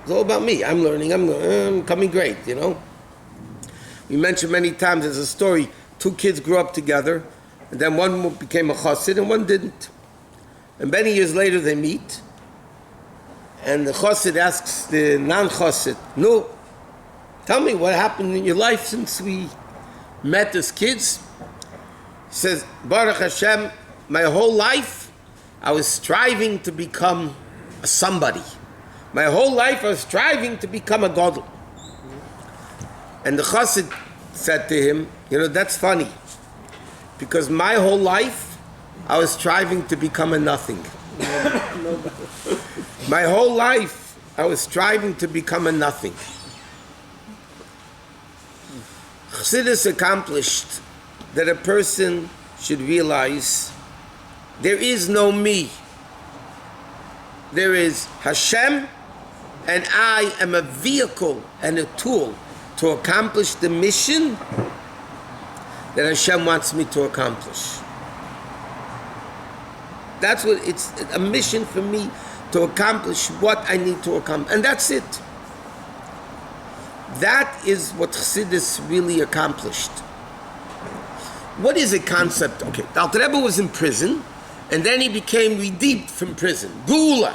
It's all about me. I'm learning, I'm coming great, you know. We mentioned many times, there's a story, two kids grew up together, and then one became a chassid and one didn't. And many years later they meet, and the chassid asks the non-chassid, no, tell me what happened in your life since we met as kids. He says, Baruch Hashem, my whole life I was striving to become a somebody. My whole life I was striving to become a gadol. And the chassid said to him, you know, that's funny, because my whole life I was striving to become a nothing. My whole life I was striving to become a nothing. Chassidus accomplished that a person should realize there is no me. There is Hashem, and I am a vehicle and a tool to accomplish the mission that Hashem wants me to accomplish. That's what it's a mission for me, to accomplish what I need to accomplish. And that's it. That is what Chassidus really accomplished. What is a concept? Okay, the Alter Rebbe was in prison, and then he became redeemed from prison. Geula.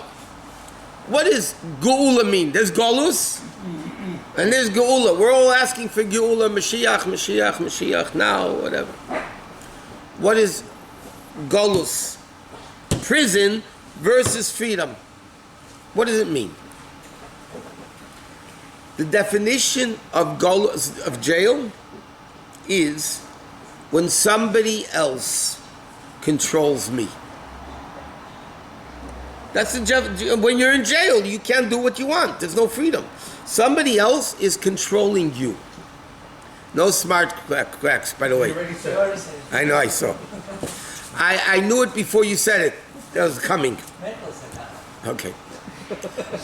What does Geula mean? There's Golus, and there's Geula. We're all asking for Geula, Mashiach, now, whatever. What is Golus? Prison versus freedom. What does it mean? The definition of jail is when somebody else controls me. That's when you're in jail, you can't do what you want. There's no freedom. Somebody else is controlling you. No smart cracks, by the way. I know, I saw. I knew it before you said it. That was coming. Okay.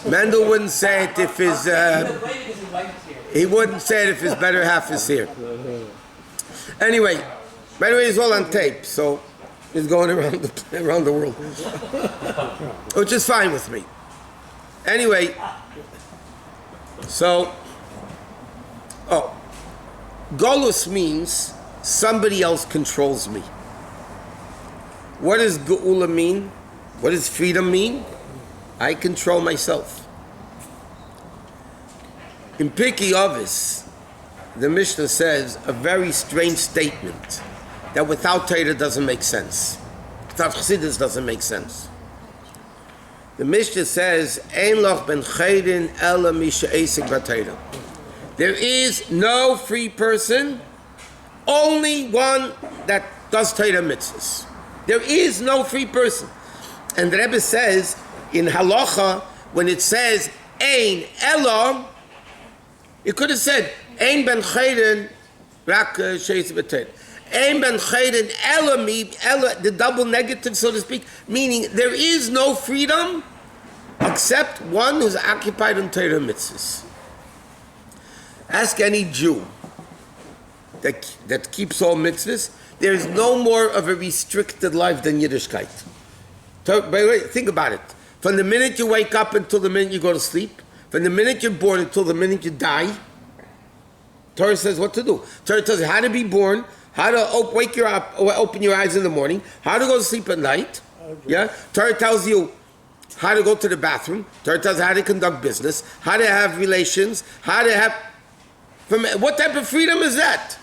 Mendel wouldn't say it if his he wouldn't say it if his better half is here. Anyway, by the way, it's all on tape, so it's going around the world, which is fine with me. Anyway, so, Golus means somebody else controls me. What does Geula mean? What does freedom mean? I control myself. In Pirkei Avos, the Mishnah says a very strange statement that without Torah doesn't make sense. Without Chassidus doesn't make sense. The Mishnah says, "Ein loch ben chayrin ela mi she'esek b'Torah." There is no free person, only one that does Torah mitzvahs. There is no free person. And the Rebbe says in halacha, when it says ein ela, it could have said ein ben chayrin rak she'esek b'Torah. Ein ben chayrin ela mi, ela, the double negative, so to speak, meaning there is no freedom except one who's occupied in Torah mitzvahs. Ask any Jew that keeps all mitzvahs. There is no more of a restricted life than Yiddishkeit. By the way, think about it. From the minute you wake up until the minute you go to sleep, from the minute you're born until the minute you die, Torah says what to do. Torah tells you how to be born, how to open your eyes in the morning, how to go to sleep at night. Yeah, Torah tells you how to go to the bathroom. Torah tells you how to conduct business, how to have relations, how to have. What type of freedom is that?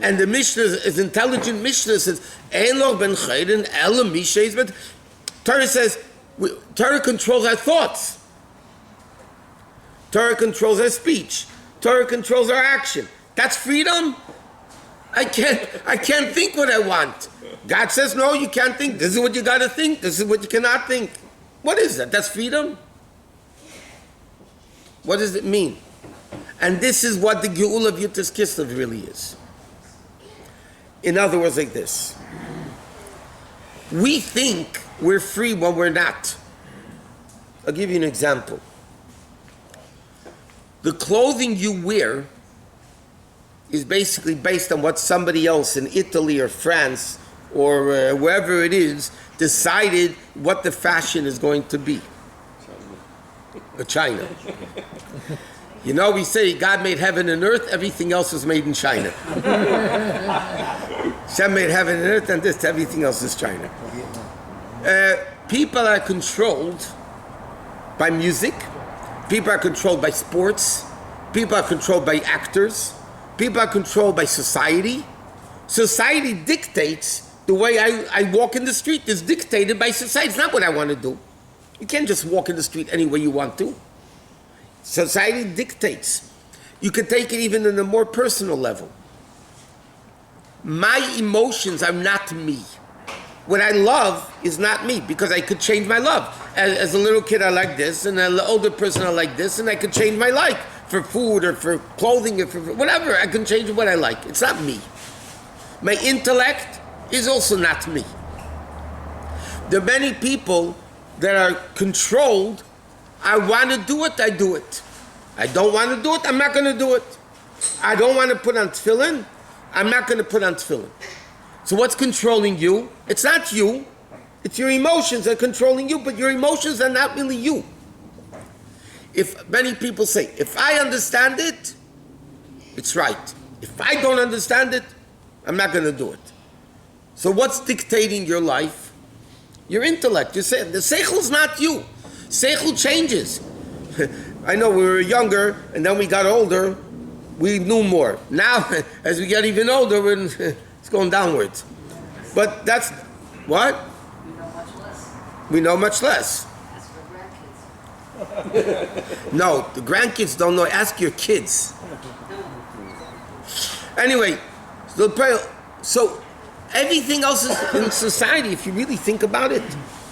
And the Mishnah is intelligent. Mishnah says, "Ein loch ben chayrin ela mi she'es b'Torah." Torah says, Torah controls our thoughts. Torah controls our speech. Torah controls our action. That's freedom. I can't think what I want. God says, no, you can't think. This is what you got to think. This is what you cannot think. What is that? That's freedom? What does it mean? And this is what the Geula of Yutas Kislev really is. In other words, like this. We think we're free when we're not. I'll give you an example. The clothing you wear is basically based on what somebody else in Italy or France or wherever it is decided what the fashion is going to be. Or China. You know, we say God made heaven and earth, everything else was made in China. Hashem made heaven and earth, and everything else is China. People are controlled by music. People are controlled by sports. People are controlled by actors. People are controlled by society. Society dictates the way I walk in the street. It's dictated by society. It's not what I want to do. You can't just walk in the street any way you want to. Society dictates. You can take it even on a more personal level. My emotions are not me. What I love is not me, because I could change my love. As a little kid, I like this, and as an older person, I like this, and I could change my like for food or for clothing or for whatever. I can change what I like. It's not me. My intellect is also not me. There are many people that are controlled. I want to do it, I do it. I don't want to do it, I'm not going to do it. I don't want to put on tefillin, I'm not going to put on tefillin. So what's controlling you? It's not you. It's your emotions that are controlling you, but your emotions are not really you. If many people say, if I understand it, it's right. If I don't understand it, I'm not going to do it. So what's dictating your life? Your intellect. You say the seichel is not you. Seichel changes. I know we were younger, and then we got older, we knew more. Now, as we get even older, it's going downwards. But that's, what? We know much less. Ask for grandkids. No, the grandkids don't know. Ask your kids. Anyway, so everything else is in society, if you really think about it,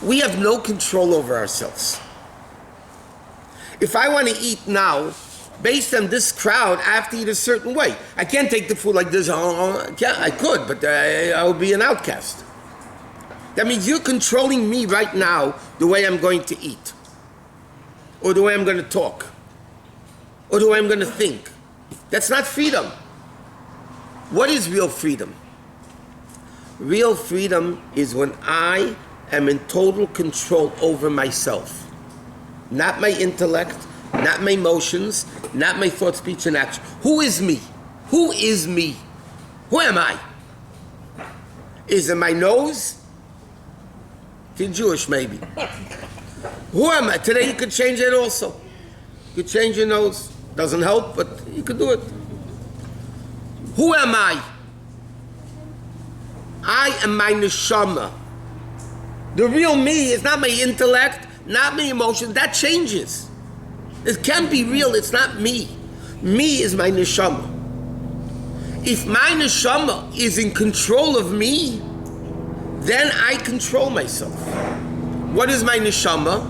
we have no control over ourselves. If I want to eat now, based on this crowd, I have to eat a certain way. I can't take the food like this. I could, but I would be an outcast. That means you're controlling me right now, the way I'm going to eat, or the way I'm going to talk, or the way I'm going to think. That's not freedom. What is real freedom? Real freedom is when I am in total control over myself. not my intellect, not my emotions, not my thought, speech, and action. Who is me? Who is me? Who am I? Is it my nose? If you're Jewish, maybe. Who am I? Today you could change it also. You could change your nose. Doesn't help, but you could do it. Who am I? I am my neshama. The real me is not my intellect, not my emotions. That changes. It can be real, it's not me. Me is my neshama. If my neshama is in control of me, then I control myself. What is my neshama?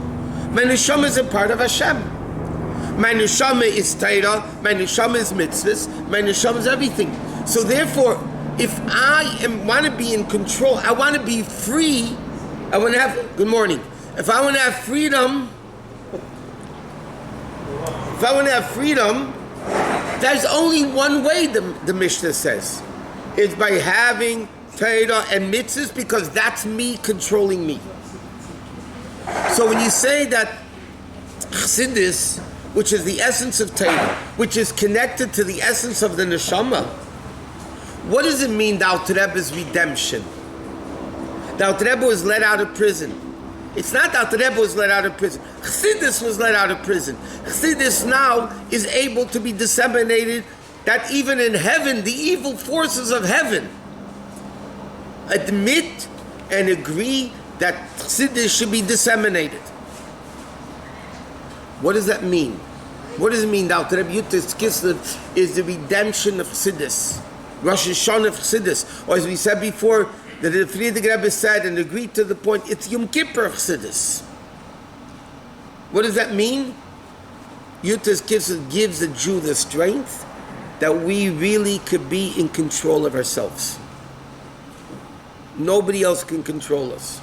My neshama is a part of Hashem. My neshama is Torah, my neshama is mitzvahs, my neshama is everything. So therefore, if I want to be in control, I want to be free, I want to have, good morning, if I want to have freedom, there's only one way, the Mishnah says. It's by having Torah and mitzvahs, because that's me controlling me. So when you say that Chassidus, which is the essence of Torah, which is connected to the essence of the neshama, what does it mean, the Alter Rebbe's redemption? The Alter Rebbe was let out of prison. It's not that the Rebbe was let out of prison. Chassidus was let out of prison. Chassidus now is able to be disseminated, that even in heaven, the evil forces of heaven admit and agree that Chassidus should be disseminated. What does that mean? What does it mean that Rabbi Yosef Kislev is the redemption of Chassidus? Rosh Hashanah of Chassidus. Or as we said before, that the Friedrich Rebbe said and agreed to the point, it's Yom Kippur Chassidus. What does that mean? Yosef Kislev gives the Jew the strength that we really could be in control of ourselves. Nobody else can control us.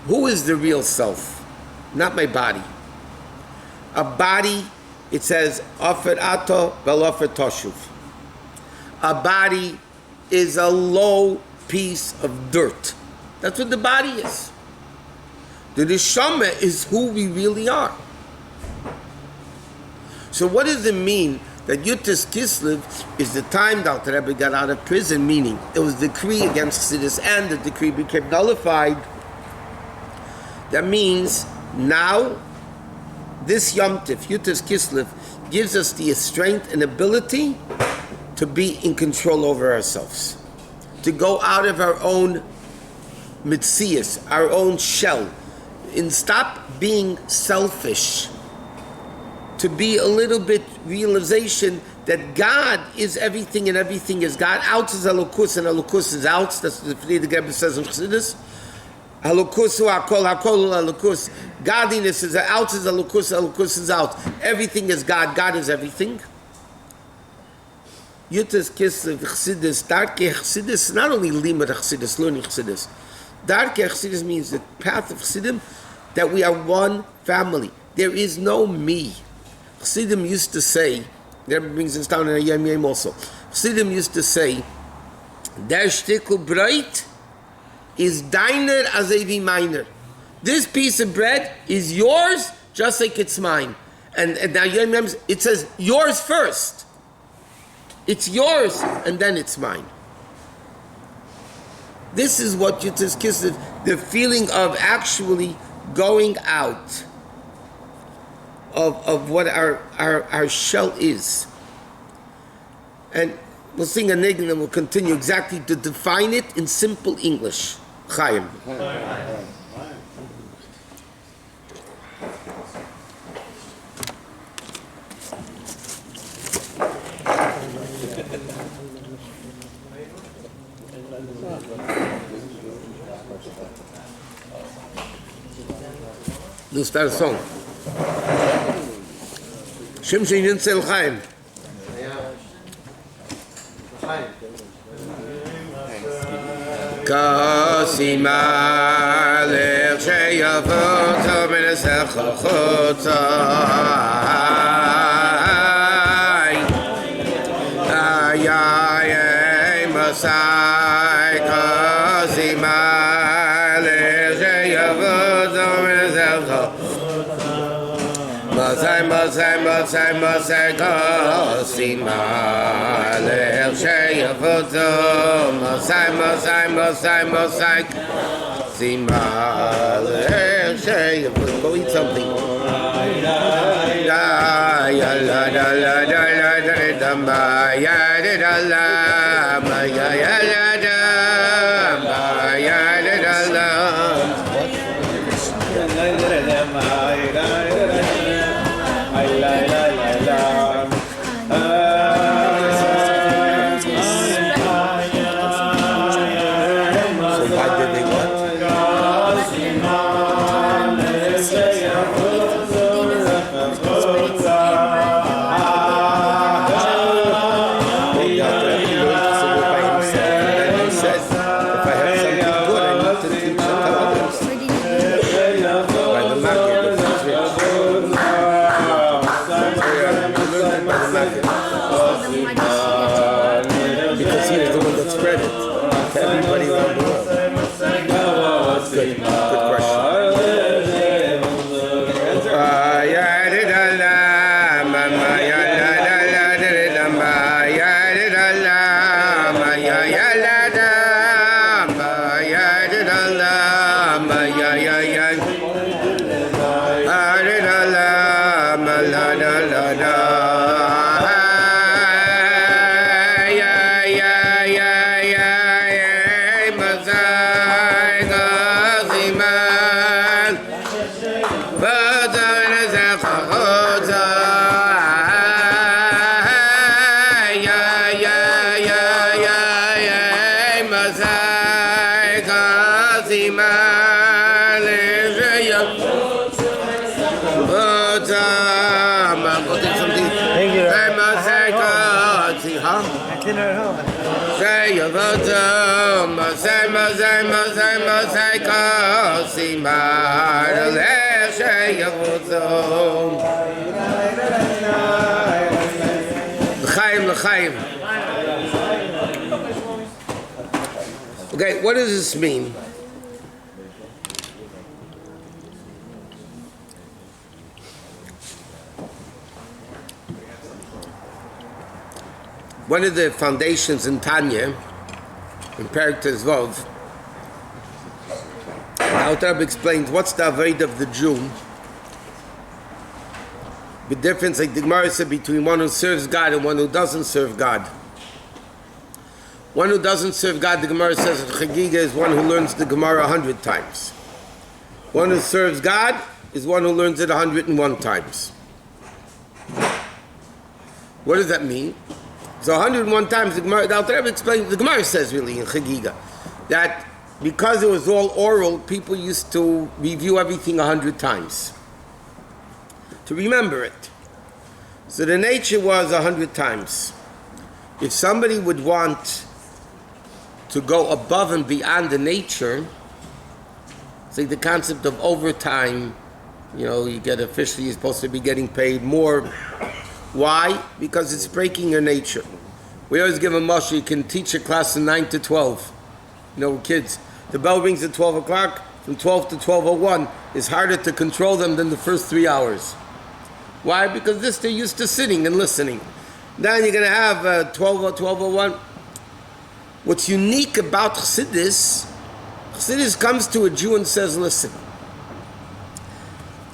Who is the real self? Not my body. A body, it says, Afer ato ve'lofer toshuv. A body is a low piece of dirt. That's what the body is. The neshama is who we really are. So what does it mean that Yosef Kislev is the time that the Rebbe got out of prison, meaning it was the decree against Chassidus and the decree became nullified? That means now this Yom Tif, Yosef Kislev, gives us the strength and ability to be in control over ourselves, to go out of our own mitzias, our own shell, and stop being selfish, to be a little bit realization that God is everything and everything is God. Out is halachos and halachos is out. That's what the Friedrich Rebbe says in Chassidus. Halachos hu hakol, hakol hu halachos. Godliness is out is halachos, halachos is out. Everything is God. God is everything. Yosef Kislev Chassidus, Darkei Chassidus, not only limud Chassidus, learning Chassidus. Darkei Chassidus means the path of Chassidim, that we are one family. There is no me. Chassidim used to say, that brings this down in a Yom Yom also. Chassidim used to say, Der Shtickl Breit is deiner as evi meiner. This piece of bread is yours just like it's mine. And now Yom Yom, it says yours first. It's yours, and then it's mine. This is what Yosef Kislev, the feeling of actually going out of what our shell is. And we'll sing a niggun and we'll continue exactly to define it in simple English. Chaim. We'll start a song. Shimshon Yinsel Chaim. Kasi malech sheyavoto menesecha chotzai ayay masai kasi malech sheyavoto menesecha Masai, Masai, Masai, Masai, Kosima, Lel Sheyavuto, Masai, Masai, Masai, Masai, Kosima, Lel Sheyavuto. Go eat something. La ya la la la la la da ma ya da la ma ya ya la da ma ya da la. Because he is the one that spread it to everybody around the world. Good question. Dinner at home. Okay, what does this mean? One of the foundations in Tanya, in Perek Tezvov, the Alter Rebbe explains what's the avodah of the Jew. The difference, like the Gemara said, between one who serves God and one who doesn't serve God. One who doesn't serve God, the Gemara says, Chagiga is one who learns the Gemara 100 times. One who serves God is one who learns it 101 times. What does that mean? So 101 times, the Alter Rebbe explains, the Gemara says really in Chagiga, that because it was all oral, people used to review everything 100 times to remember it. So the nature was 100 times. If somebody would want to go above and beyond the nature, it's like the concept of overtime, you get officially, you're supposed to be getting paid more. Why? Because it's breaking your nature. We always give a mashal, you can teach a class from 9 to 12. Kids, the bell rings at 12 o'clock, from 12 to 12:01, it's harder to control them than the first 3 hours. Why? Because they're used to sitting and listening. Then you're going to have 12 or 12:01. What's unique about Chassidus comes to a Jew and says, listen,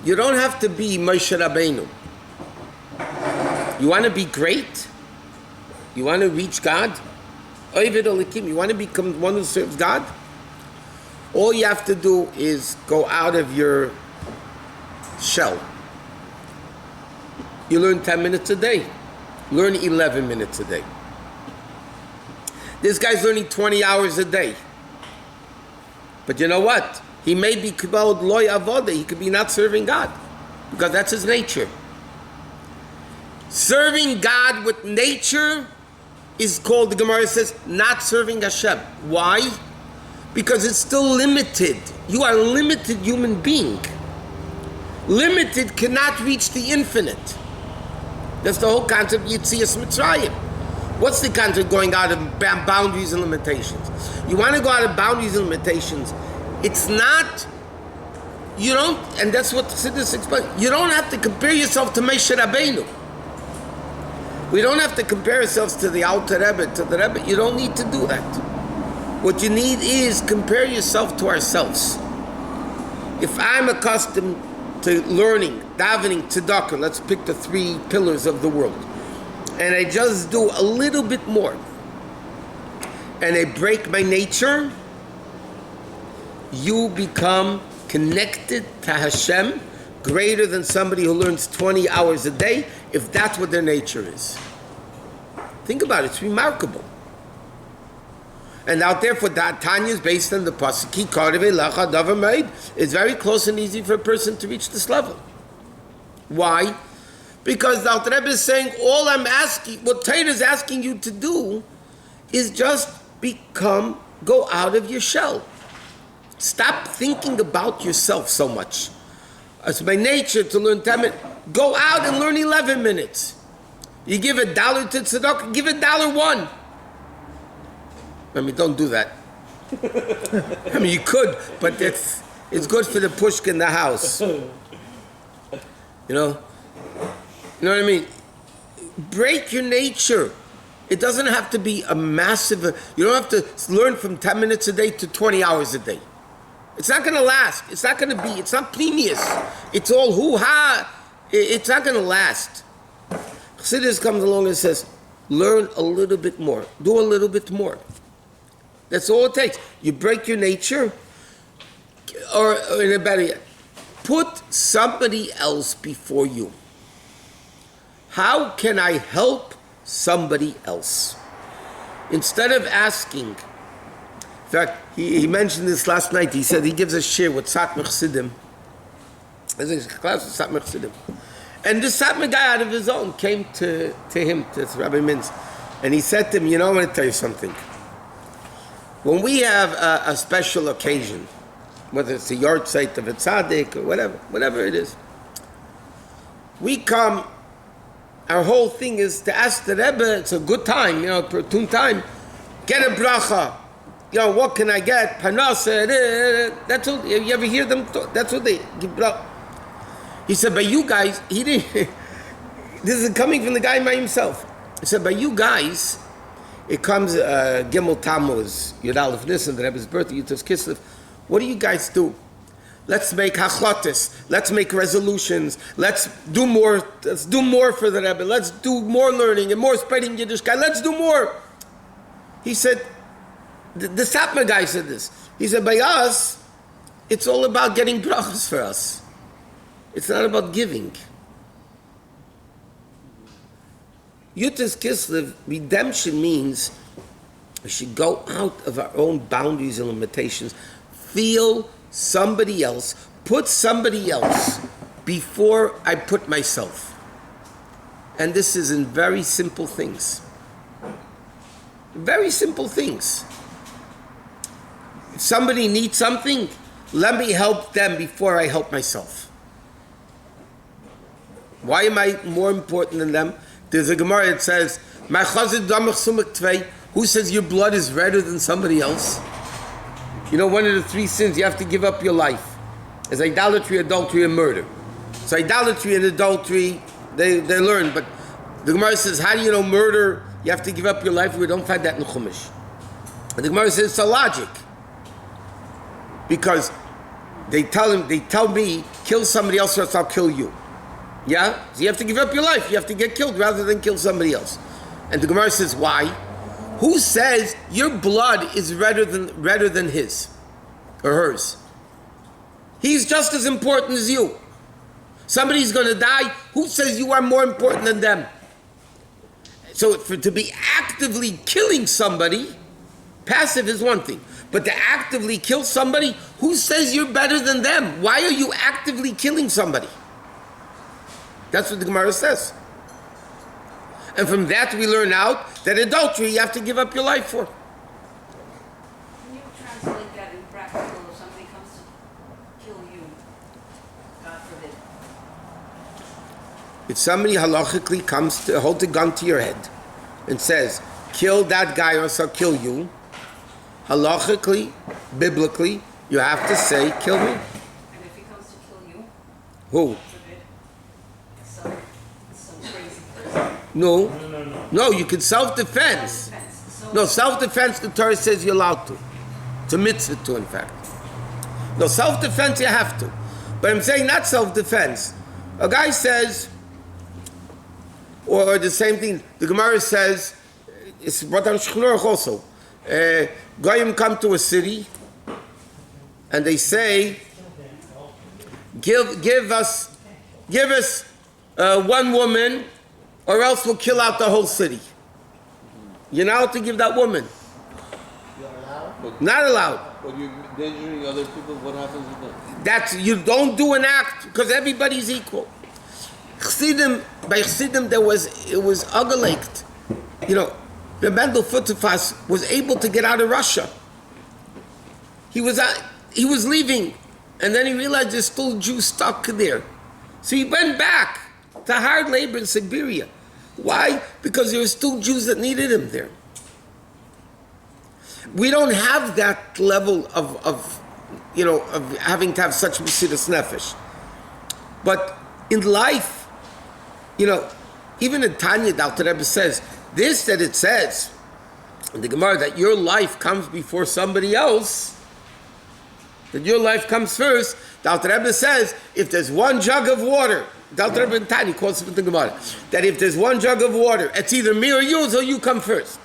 you don't have to be Moshe Rabbeinu. You want to be great? You want to reach God? You want to become one who serves God? All you have to do is go out of your shell. You learn 10 minutes a day. Learn 11 minutes a day. This guy's learning 20 hours a day. But you know what? He may be called loy avoda. He could be not serving God, because that's his nature. Serving God with nature is called, the Gemara says, not serving Hashem. Why? Because it's still limited. You are a limited human being. Limited cannot reach the infinite. That's the whole concept of Yetzias Mitzrayim. What's the concept of going out of boundaries and limitations? You want to go out of boundaries and limitations. It's not You don't, and that's what Chassidus explains. You don't have to compare yourself to Moshe Rabbeinu. We don't have to compare ourselves to the Alter Rebbe, to the Rebbe. You don't need to do that. What you need is compare yourself to ourselves. If I'm accustomed to learning, davening, tzedakah, let's pick the 3 pillars of the world, and I just do a little bit more, and I break my nature, you become connected to Hashem greater than somebody who learns 20 hours a day, if that's what their nature is. Think about it, it's remarkable. And out there for that, Tanya is based on the pasuk, Ki kareve lecha davar meid. It's very close and easy for a person to reach this level. Why? Because the Alter Rebbe is saying, all I'm asking, what Torah is asking you to do, is just go out of your shell. Stop thinking about yourself so much. It's by nature to learn 10 minutes. Go out and learn 11 minutes. You give $1 to tzedakah, give $1. I mean, don't do that. I mean, you could, but it's good for the pushka in the house. You know what I mean? Break your nature. It doesn't have to be a massive, you don't have to learn from 10 minutes a day to 20 hours a day. It's not going to last. It's not going to be, it's not plenius. It's all hoo-ha. It's not going to last. Chassidus comes along and says, learn a little bit more. Do a little bit more. That's all it takes. You break your nature, or in a better yet, put somebody else before you. How can I help somebody else? Instead of asking, in fact, he mentioned this last night. He said he gives a shir with Satmar Chassidim. There's a class with Satmar Chassidim. And this Satmar guy out of his own came to him, to Rabbi Mintz, and he said to him, I want to tell you something. When we have a special occasion, whether it's a yard site of a tzaddik or whatever it is, we come, our whole thing is to ask the Rebbe, it's a good time, opportune time, get a bracha. What can I get? Panasa, that's all. You ever hear them talk? That's what they give bracha. He said, by you guys, he didn't, this is coming from the guy by himself. He said, by you guys, it comes Gimel Tammuz, Yud Aleph Nisan, the Rebbe's birthday, Yud Kislev. What do you guys do? Let's make halachic. Let's make resolutions. Let's do more for the Rebbe. Let's do more learning and more spreading Yiddishkeit. Let's do more. He said, the Satmar guy said this. He said, by us, it's all about getting brachas for us. It's not about giving. Yutas Kislev, redemption means we should go out of our own boundaries and limitations, feel somebody else, put somebody else before I put myself. And this is in very simple things. Very simple things. If somebody needs something, let me help them before I help myself. Why am I more important than them? There's a Gemara that says, who says your blood is redder than somebody else? One of the 3 sins, you have to give up your life. Is idolatry, adultery, and murder. So idolatry and adultery, they learn. But the Gemara says, how do you know murder? You have to give up your life. We don't find that in Chumash. And the Gemara says, it's a logic. Because they tell me, kill somebody else or else I'll kill you. Yeah? So you have to give up your life. You have to get killed rather than kill somebody else. And the Gemara says, why? Who says your blood is redder than his or hers? He's just as important as you. Somebody's going to die. Who says you are more important than them? So to be actively killing somebody, passive is one thing. But to actively kill somebody, who says you're better than them? Why are you actively killing somebody? That's what the Gemara says. And from that we learn out that adultery you have to give up your life for. Can you translate that in practical if somebody comes to kill you? God forbid. If somebody halachically comes to hold a gun to your head and says, kill that guy or else I'll kill you, halachically, biblically, you have to say, kill me. And if he comes to Who? Some crazy person. No, you can self-defense. Self-defense. No, self-defense, the Torah says you're allowed to. It's a mitzvah to, in fact. No, self-defense you have to. But I'm saying not self-defense. A guy says, or the same thing, the Gemara says, it's brought down Shulchan Aruch also. Goyim come to a city, and they say, give us one woman, or else we'll kill out the whole city. You're not allowed to give that woman. Not allowed. But you're endangering other people, what happens with that? That's, you don't do an act because everybody's equal. By Chassidim it was ugalaked. You know, the Mendel Futafas was able to get out of Russia. He was leaving, and then he realized there's still Jews stuck there. So he went back to hard labor in Siberia. Why? Because there were still Jews that needed him there. We don't have that level of having to have such Mesiras Nefesh. But in life, even in Tanya, the Alter Rebbe says, this that it says in the Gemara, that your life comes before somebody else, that your life comes first, the Alter Rebbe says, if there's one jug of water, the Alter Rebbe in Tanya quotes from the Gemara, that if there's one jug of water, it's either me or you, so you come first.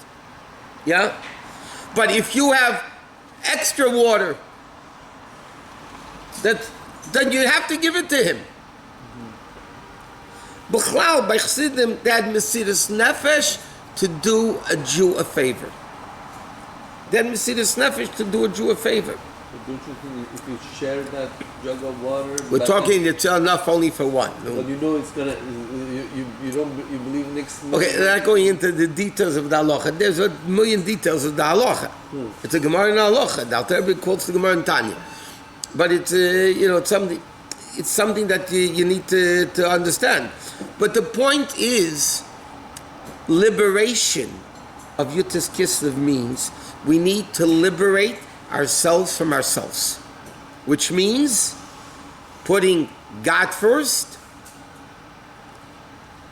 Yeah? But if you have extra water, then you have to give it to him. B'chlal, by Chassidim, they had Mesiras Nefesh to do a Jew a favor. They had Mesiras Nefesh to do a Jew a favor. But don't you think if you share that jug of water... We're talking it's enough only for one. No? But you know it's gonna... You believe next... Okay, not going into the details of the halacha. There's a million details of the halacha. It's a Gemara in halacha. The Alter Rebbe quotes the Gemara in Tanya. But it's it's something that you need to understand. But the point is, liberation of Yutas Kislev means we need to liberate ourselves from ourselves, which means putting God first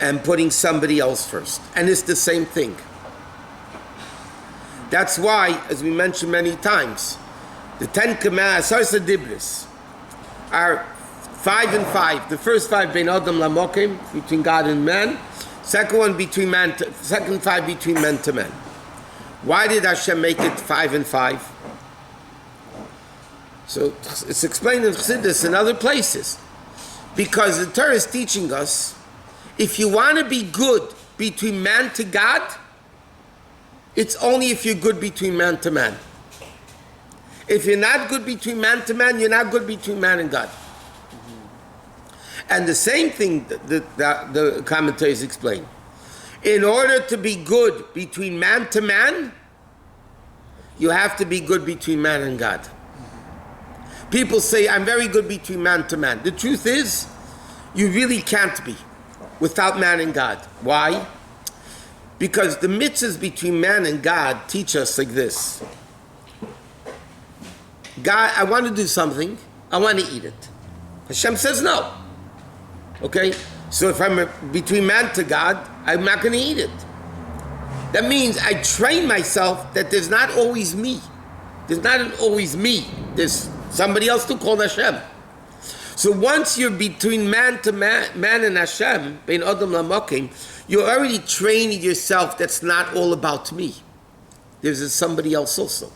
and putting somebody else first. And it's the same thing. That's why, as we mentioned many times, the 10 Commandments, Sarsa Dibris, are 5 and 5. The first 5 bein Adam Lamokim, between God and man. Second 5 between man to man. Why did Hashem make it 5 and 5? So it's explained in Chassidus and other places. Because the Torah is teaching us, if you want to be good between man to God, it's only if you're good between man to man. If you're not good between man to man, you're not good between man and God. And the same thing the commentaries explain. In order to be good between man to man, you have to be good between man and God. People say, I'm very good between man to man. The truth is, you really can't be without man and God. Why? Because the mitzvahs between man and God teach us like this. God, I want to do something, I want to eat it. Hashem says no. Okay? So if I'm between man to God, I'm not going to eat it. That means I train myself that there's not always me. There's not always me. There's somebody else to call Hashem. So once you're between man to man and Hashem, bein Adam Lamokim, you're already training yourself that's not all about me. There's somebody else also.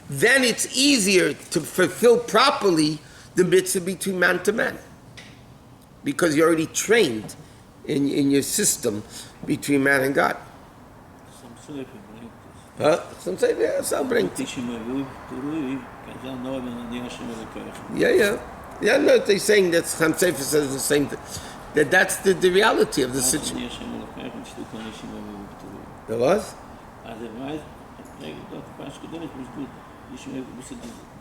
Then it's easier to fulfill properly the mitzvah between man to man. Because you're already trained in your system between man and God. Some say Huh? Some say, yeah, some bring. Yeah, no, they're saying that Chaim Sefer says the same thing. That's the reality of the situation. There was?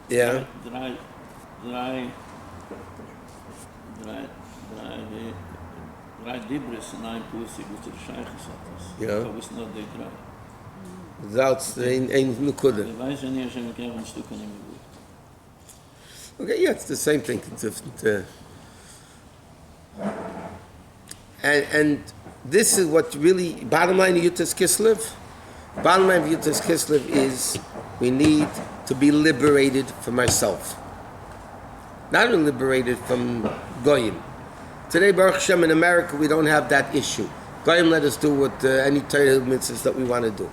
Yeah. Drei Dibris in ein Pusik, was der Scheich gesagt hat. Ja. Aber es not der drei. That's ein Nukuda. Der weiß ja nicht, Hashem kann ein Stück an ihm gut. Okay, yeah, it's the same thing. It's different. And this is what really, bottom line of Yutas Kislev, bottom line of Yutas Kislev is we need to be liberated from ourselves. Not only liberated from Goyim. Today, Baruch Hashem, in America, we don't have that issue. Goyim let us do what any Torah mitzvahs that we want to do.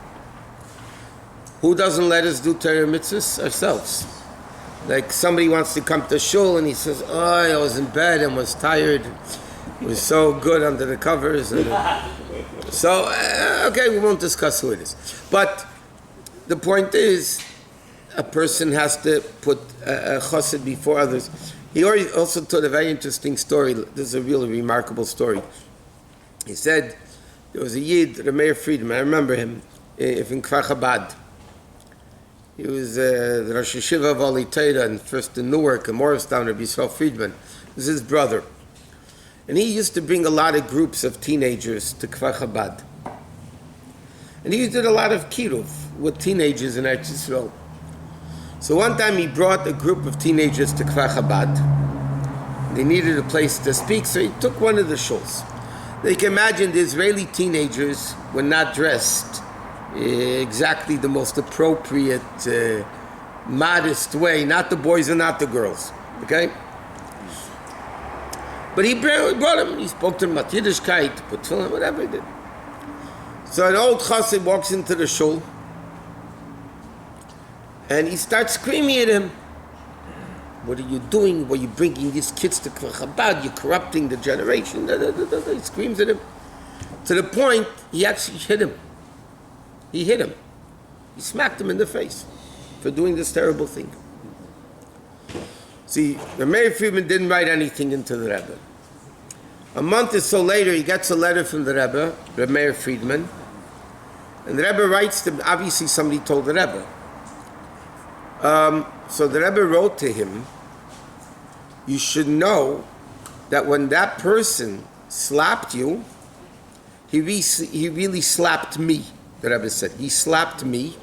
Who doesn't let us do Torah mitzvahs? Ourselves. Like somebody wants to come to shul and he says, oh, I was in bed and was tired. It was so good under the covers. And, so, okay, we won't discuss who it is. But the point is, a person has to put a chassid before others. He also told a very interesting story. This is a really remarkable story. He said, there was a Yid, Rabbi Friedman, I remember him, in Kfar Chabad. He was the Rosh Yeshiva of Ali Torah, and first in Newark, and Morristown, Rabbi Yosef Friedman. This is his brother. And he used to bring a lot of groups of teenagers to Kfar Chabad. And he did a lot of kiruv with teenagers in Eretz Yisrael. So one time he brought a group of teenagers to Kfar Chabad. They needed a place to speak, so he took one of the shuls. Now you can imagine the Israeli teenagers were not dressed exactly the most appropriate, modest way, not the boys and not the girls, okay? But he brought him, he spoke to him about Yiddishkeit, put tefillin, whatever he did. So an old chassid walks into the shul, and he starts screaming at him. What are you doing? Why are you bringing these kids to Chabad? You're corrupting the generation. He screams at him. To the point, he actually hit him. He hit him. He smacked him in the face for doing this terrible thing. See, Rabbi Friedman didn't write anything into the Rebbe. A month or so later, he gets a letter from the Rebbe, Rabbi Friedman, and the Rebbe writes to him, obviously somebody told the Rebbe. So the Rebbe wrote to him, you should know that when that person slapped you, he really slapped me, the Rebbe said. He slapped me.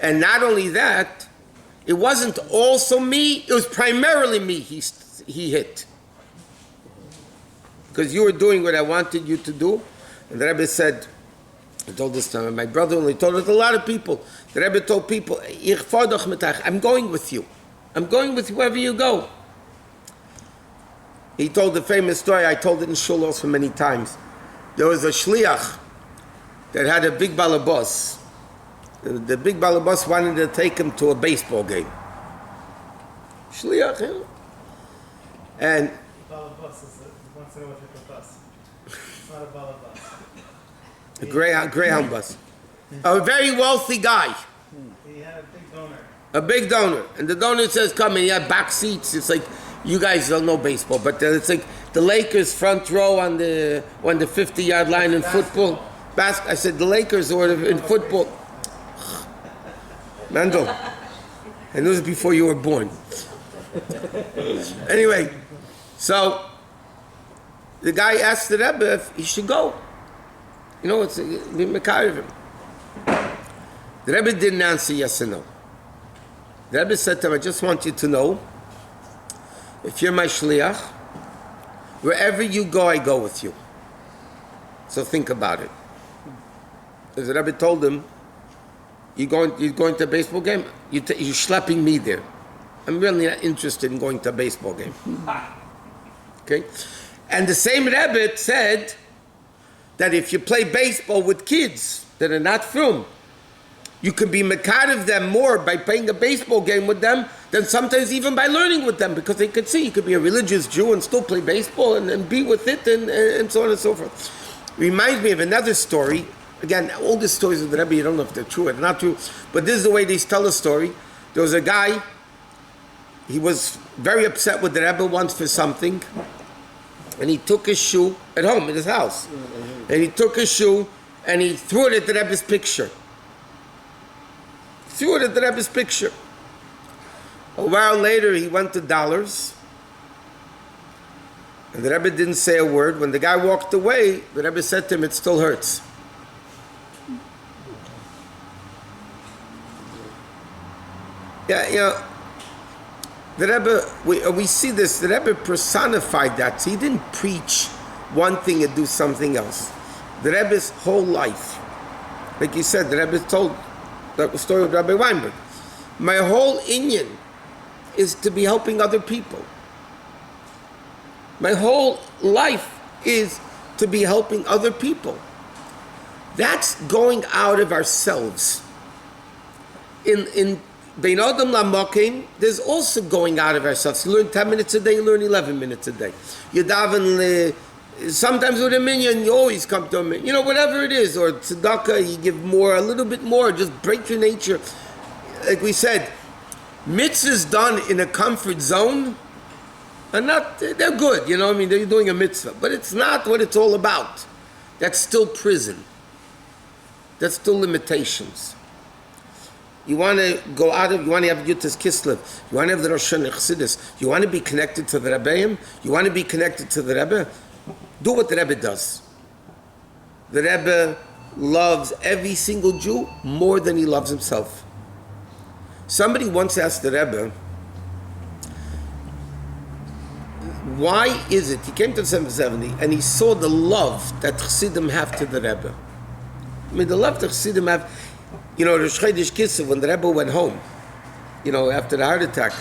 And not only that, it wasn't also me, it was primarily me he hit. Because you were doing what I wanted you to do. And the Rebbe said, I told this time, my brother only told it to a lot of people. The Rebbe told people, I'm going with you. I'm going with you wherever you go. He told the famous story, I told it in shul also many times. There was a shliach that had a big balabos. The big balabos wanted to take him to a baseball game. Shliach, and Balabas is once in a while a bus. It's not a balabas. a Greyhound bus. A very wealthy guy. He had a big donor. A big donor. And the donor says, come, and he had back seats. It's like, you guys don't know baseball, but it's like the Lakers front row on the 50-yard line in football. I said, the Lakers or in football. Mendel. And this was before you were born. Anyway, so the guy asked the Rebbe if he should go. You know, it's be mekayv him. The Rebbe didn't answer yes or no. The Rebbe said to him, I just want you to know, if you're my shliach, wherever you go, I go with you. So think about it. As the Rebbe told him, you're going to a baseball game? You're schlepping me there. I'm really not interested in going to a baseball game. Okay? And the same Rebbe said that if you play baseball with kids that are not from, you can be mekadev them more by playing a baseball game with them than sometimes even by learning with them, because they could see you could be a religious Jew and still play baseball and be with it and so on and so forth. Reminds me of another story. Again, all the stories of the Rebbe, you don't know if they're true or not true, but this is the way they tell a story. There was a guy, he was very upset with the Rebbe once for something, and he took his shoe at home in his house. And he took his shoe and he threw it at the Rebbe's picture. Threw it at the Rebbe's picture. A while later, he went to Dollars, and the Rebbe didn't say a word. When the guy walked away, the Rebbe said to him, it still hurts. Yeah, you know, the Rebbe, we see this, the Rebbe personified that. So he didn't preach one thing and do something else. The Rebbe's whole life, like you said, the Rebbe told the story of Rabbi Weinberg. My whole inyan is to be helping other people. My whole life is to be helping other people. That's going out of ourselves. In Bein Adam Lamokim, there's also going out of ourselves. You learn 10 minutes a day, you learn 11 minutes a day. You daven, sometimes with a minyan, you always come to a minyan. You know, whatever it is, or tzedakah, you give more, a little bit more, just break your nature. Like we said, mitzvahs done in a comfort zone are not, they're good, you know what I mean? They're doing a mitzvah, but it's not what it's all about. That's still prison. That's still limitations. You want to go out of, you want to have Yutas Kislev, you want to have the Rosh Chassidism, you want to be connected to the Rebbeim, you want to be connected to the Rebbe, do what the Rebbe does. The Rebbe loves every single Jew more than he loves himself. Somebody once asked the Rebbe, why is it, he came to the 770 and he saw the love that Chassidim have to the Rebbe. I mean, the love that Chassidim have, you know, Rosh Kislev, when the Rebbe went home, you know, after the heart attack,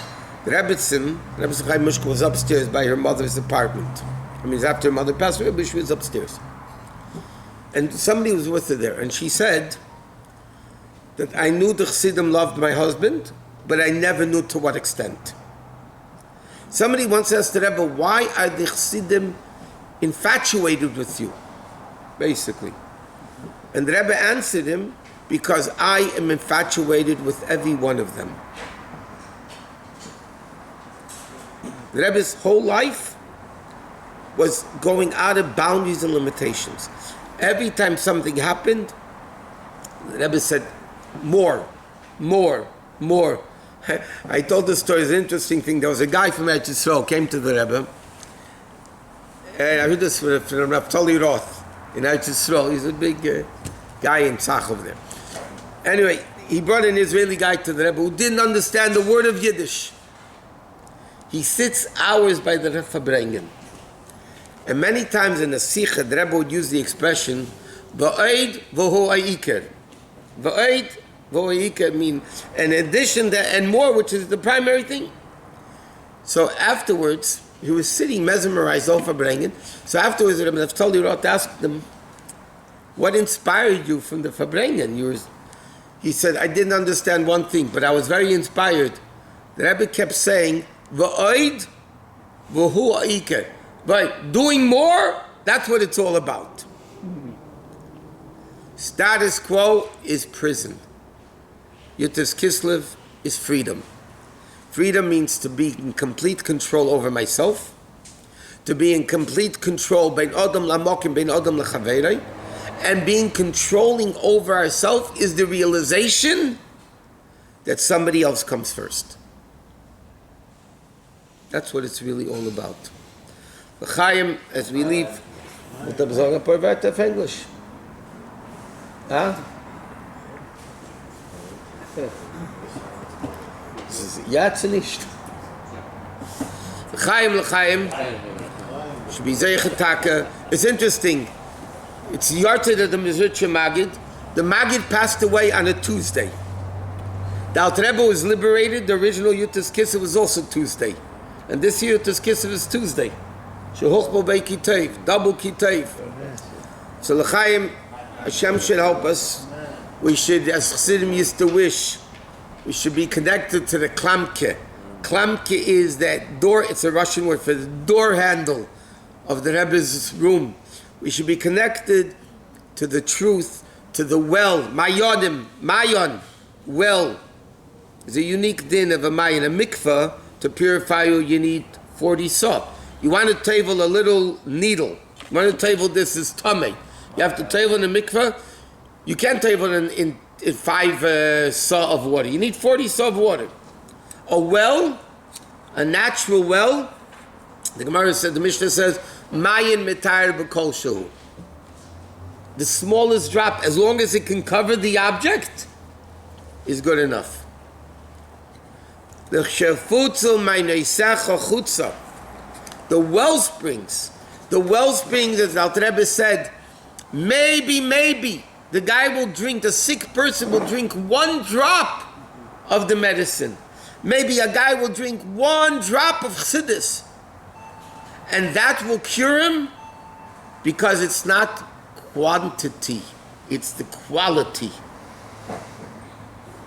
the Rebbetzin, Rebbe Chaim Mushka was upstairs by her mother's apartment. I mean, after her mother passed away, she was upstairs. And somebody was with her there, and she said that I knew the Chassidim loved my husband, but I never knew to what extent. Somebody once asked the Rebbe, why are the Chassidim infatuated with you? Basically. And the Rebbe answered him, because I am infatuated with every one of them. The Rebbe's whole life was going out of boundaries and limitations. Every time something happened, the Rebbe said, more. I told the story, it's an interesting thing. There was a guy from Eretz Yisrael came to the Rebbe, and I heard this from Naftali Roth in Eretz Yisrael. He's a big guy in Tzach over there. Anyway, he brought an Israeli guy to the Rebbe who didn't understand the word of Yiddish. He sits hours by the Farbrengen. And many times in the Sikha, the Rebbe would use the expression, Va'ed v'ho ha'ikar. Va'ed v'ho ha'ikar mean, in addition to, and more, which is the primary thing. So afterwards, he was sitting mesmerized over Farbrengen. So afterwards, Rebbe Naftali Roth asked him, what inspired you from the Farbrengen? He said, I didn't understand one thing, but I was very inspired. The Rebbe kept saying, Va'oid v'hu ha'ikar. Right, doing more, that's what it's all about. Status quo is prison. Yutas Kislev is freedom. Freedom means to be in complete control over myself, to be in complete control bein Adam lamokim, bein Adam lachaverei, and being controlling over ourselves is the realization that somebody else comes first. That's what it's really all about. L'chaim, as we leave, what the B'zorga Porvat of English? Huh? Ja, it's nicht. L'chaim, should be Zeichetaka. It's interesting. It's the Yarted of the Mizritcha Magid. The Magid passed away on a Tuesday. The Alter Rebbe was liberated. The original Yutas Kislev was also Tuesday. And this year Yutas Kislev is Tuesday. Shehochbo Bei Kitayv, double Kitayv. So L'chaim, Hashem should help us. We should, as Chassidim used to wish, we should be connected to the Klamke. Klamke is that door, it's a Russian word for the door handle of the Rebbe's room. We should be connected to the truth, to the well, Mayon, well. There's a unique din of a Mayon, a mikveh, to purify you need 40 saw. You want to table a little needle. You want to table this is tummy. You have to table in the mikveh. You can't table in 5 saw of water. You need 40 saw of water. A well, a natural well, the Gemara said, the Mishnah says, Mayin metayr b'kol shehu. The smallest drop, as long as it can cover the object, is good enough. The well springs the wellspring, as Alter Rebbe said, maybe the guy will drink, the sick person will drink 1 drop of the medicine. Maybe a guy will drink 1 drop of Chassidus, and that will cure him, because it's not quantity, it's the quality.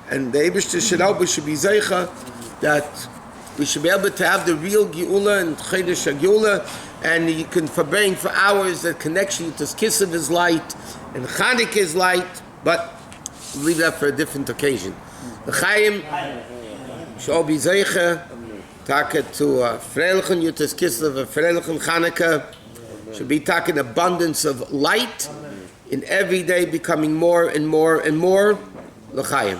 And the Eibishter should be zeicha that we should be able to have the real Geula and Chodesh Geula, and you can Farbrengen for hours. That connection to Kislev is light and Chanukah is light, but we'll leave that for a different occasion. The Chaim should be zeicha taka to Freilichen Yutas Kislev, Freilichen Chanukah. Should be talking abundance of light in every day, becoming more and more and more. L'chaim.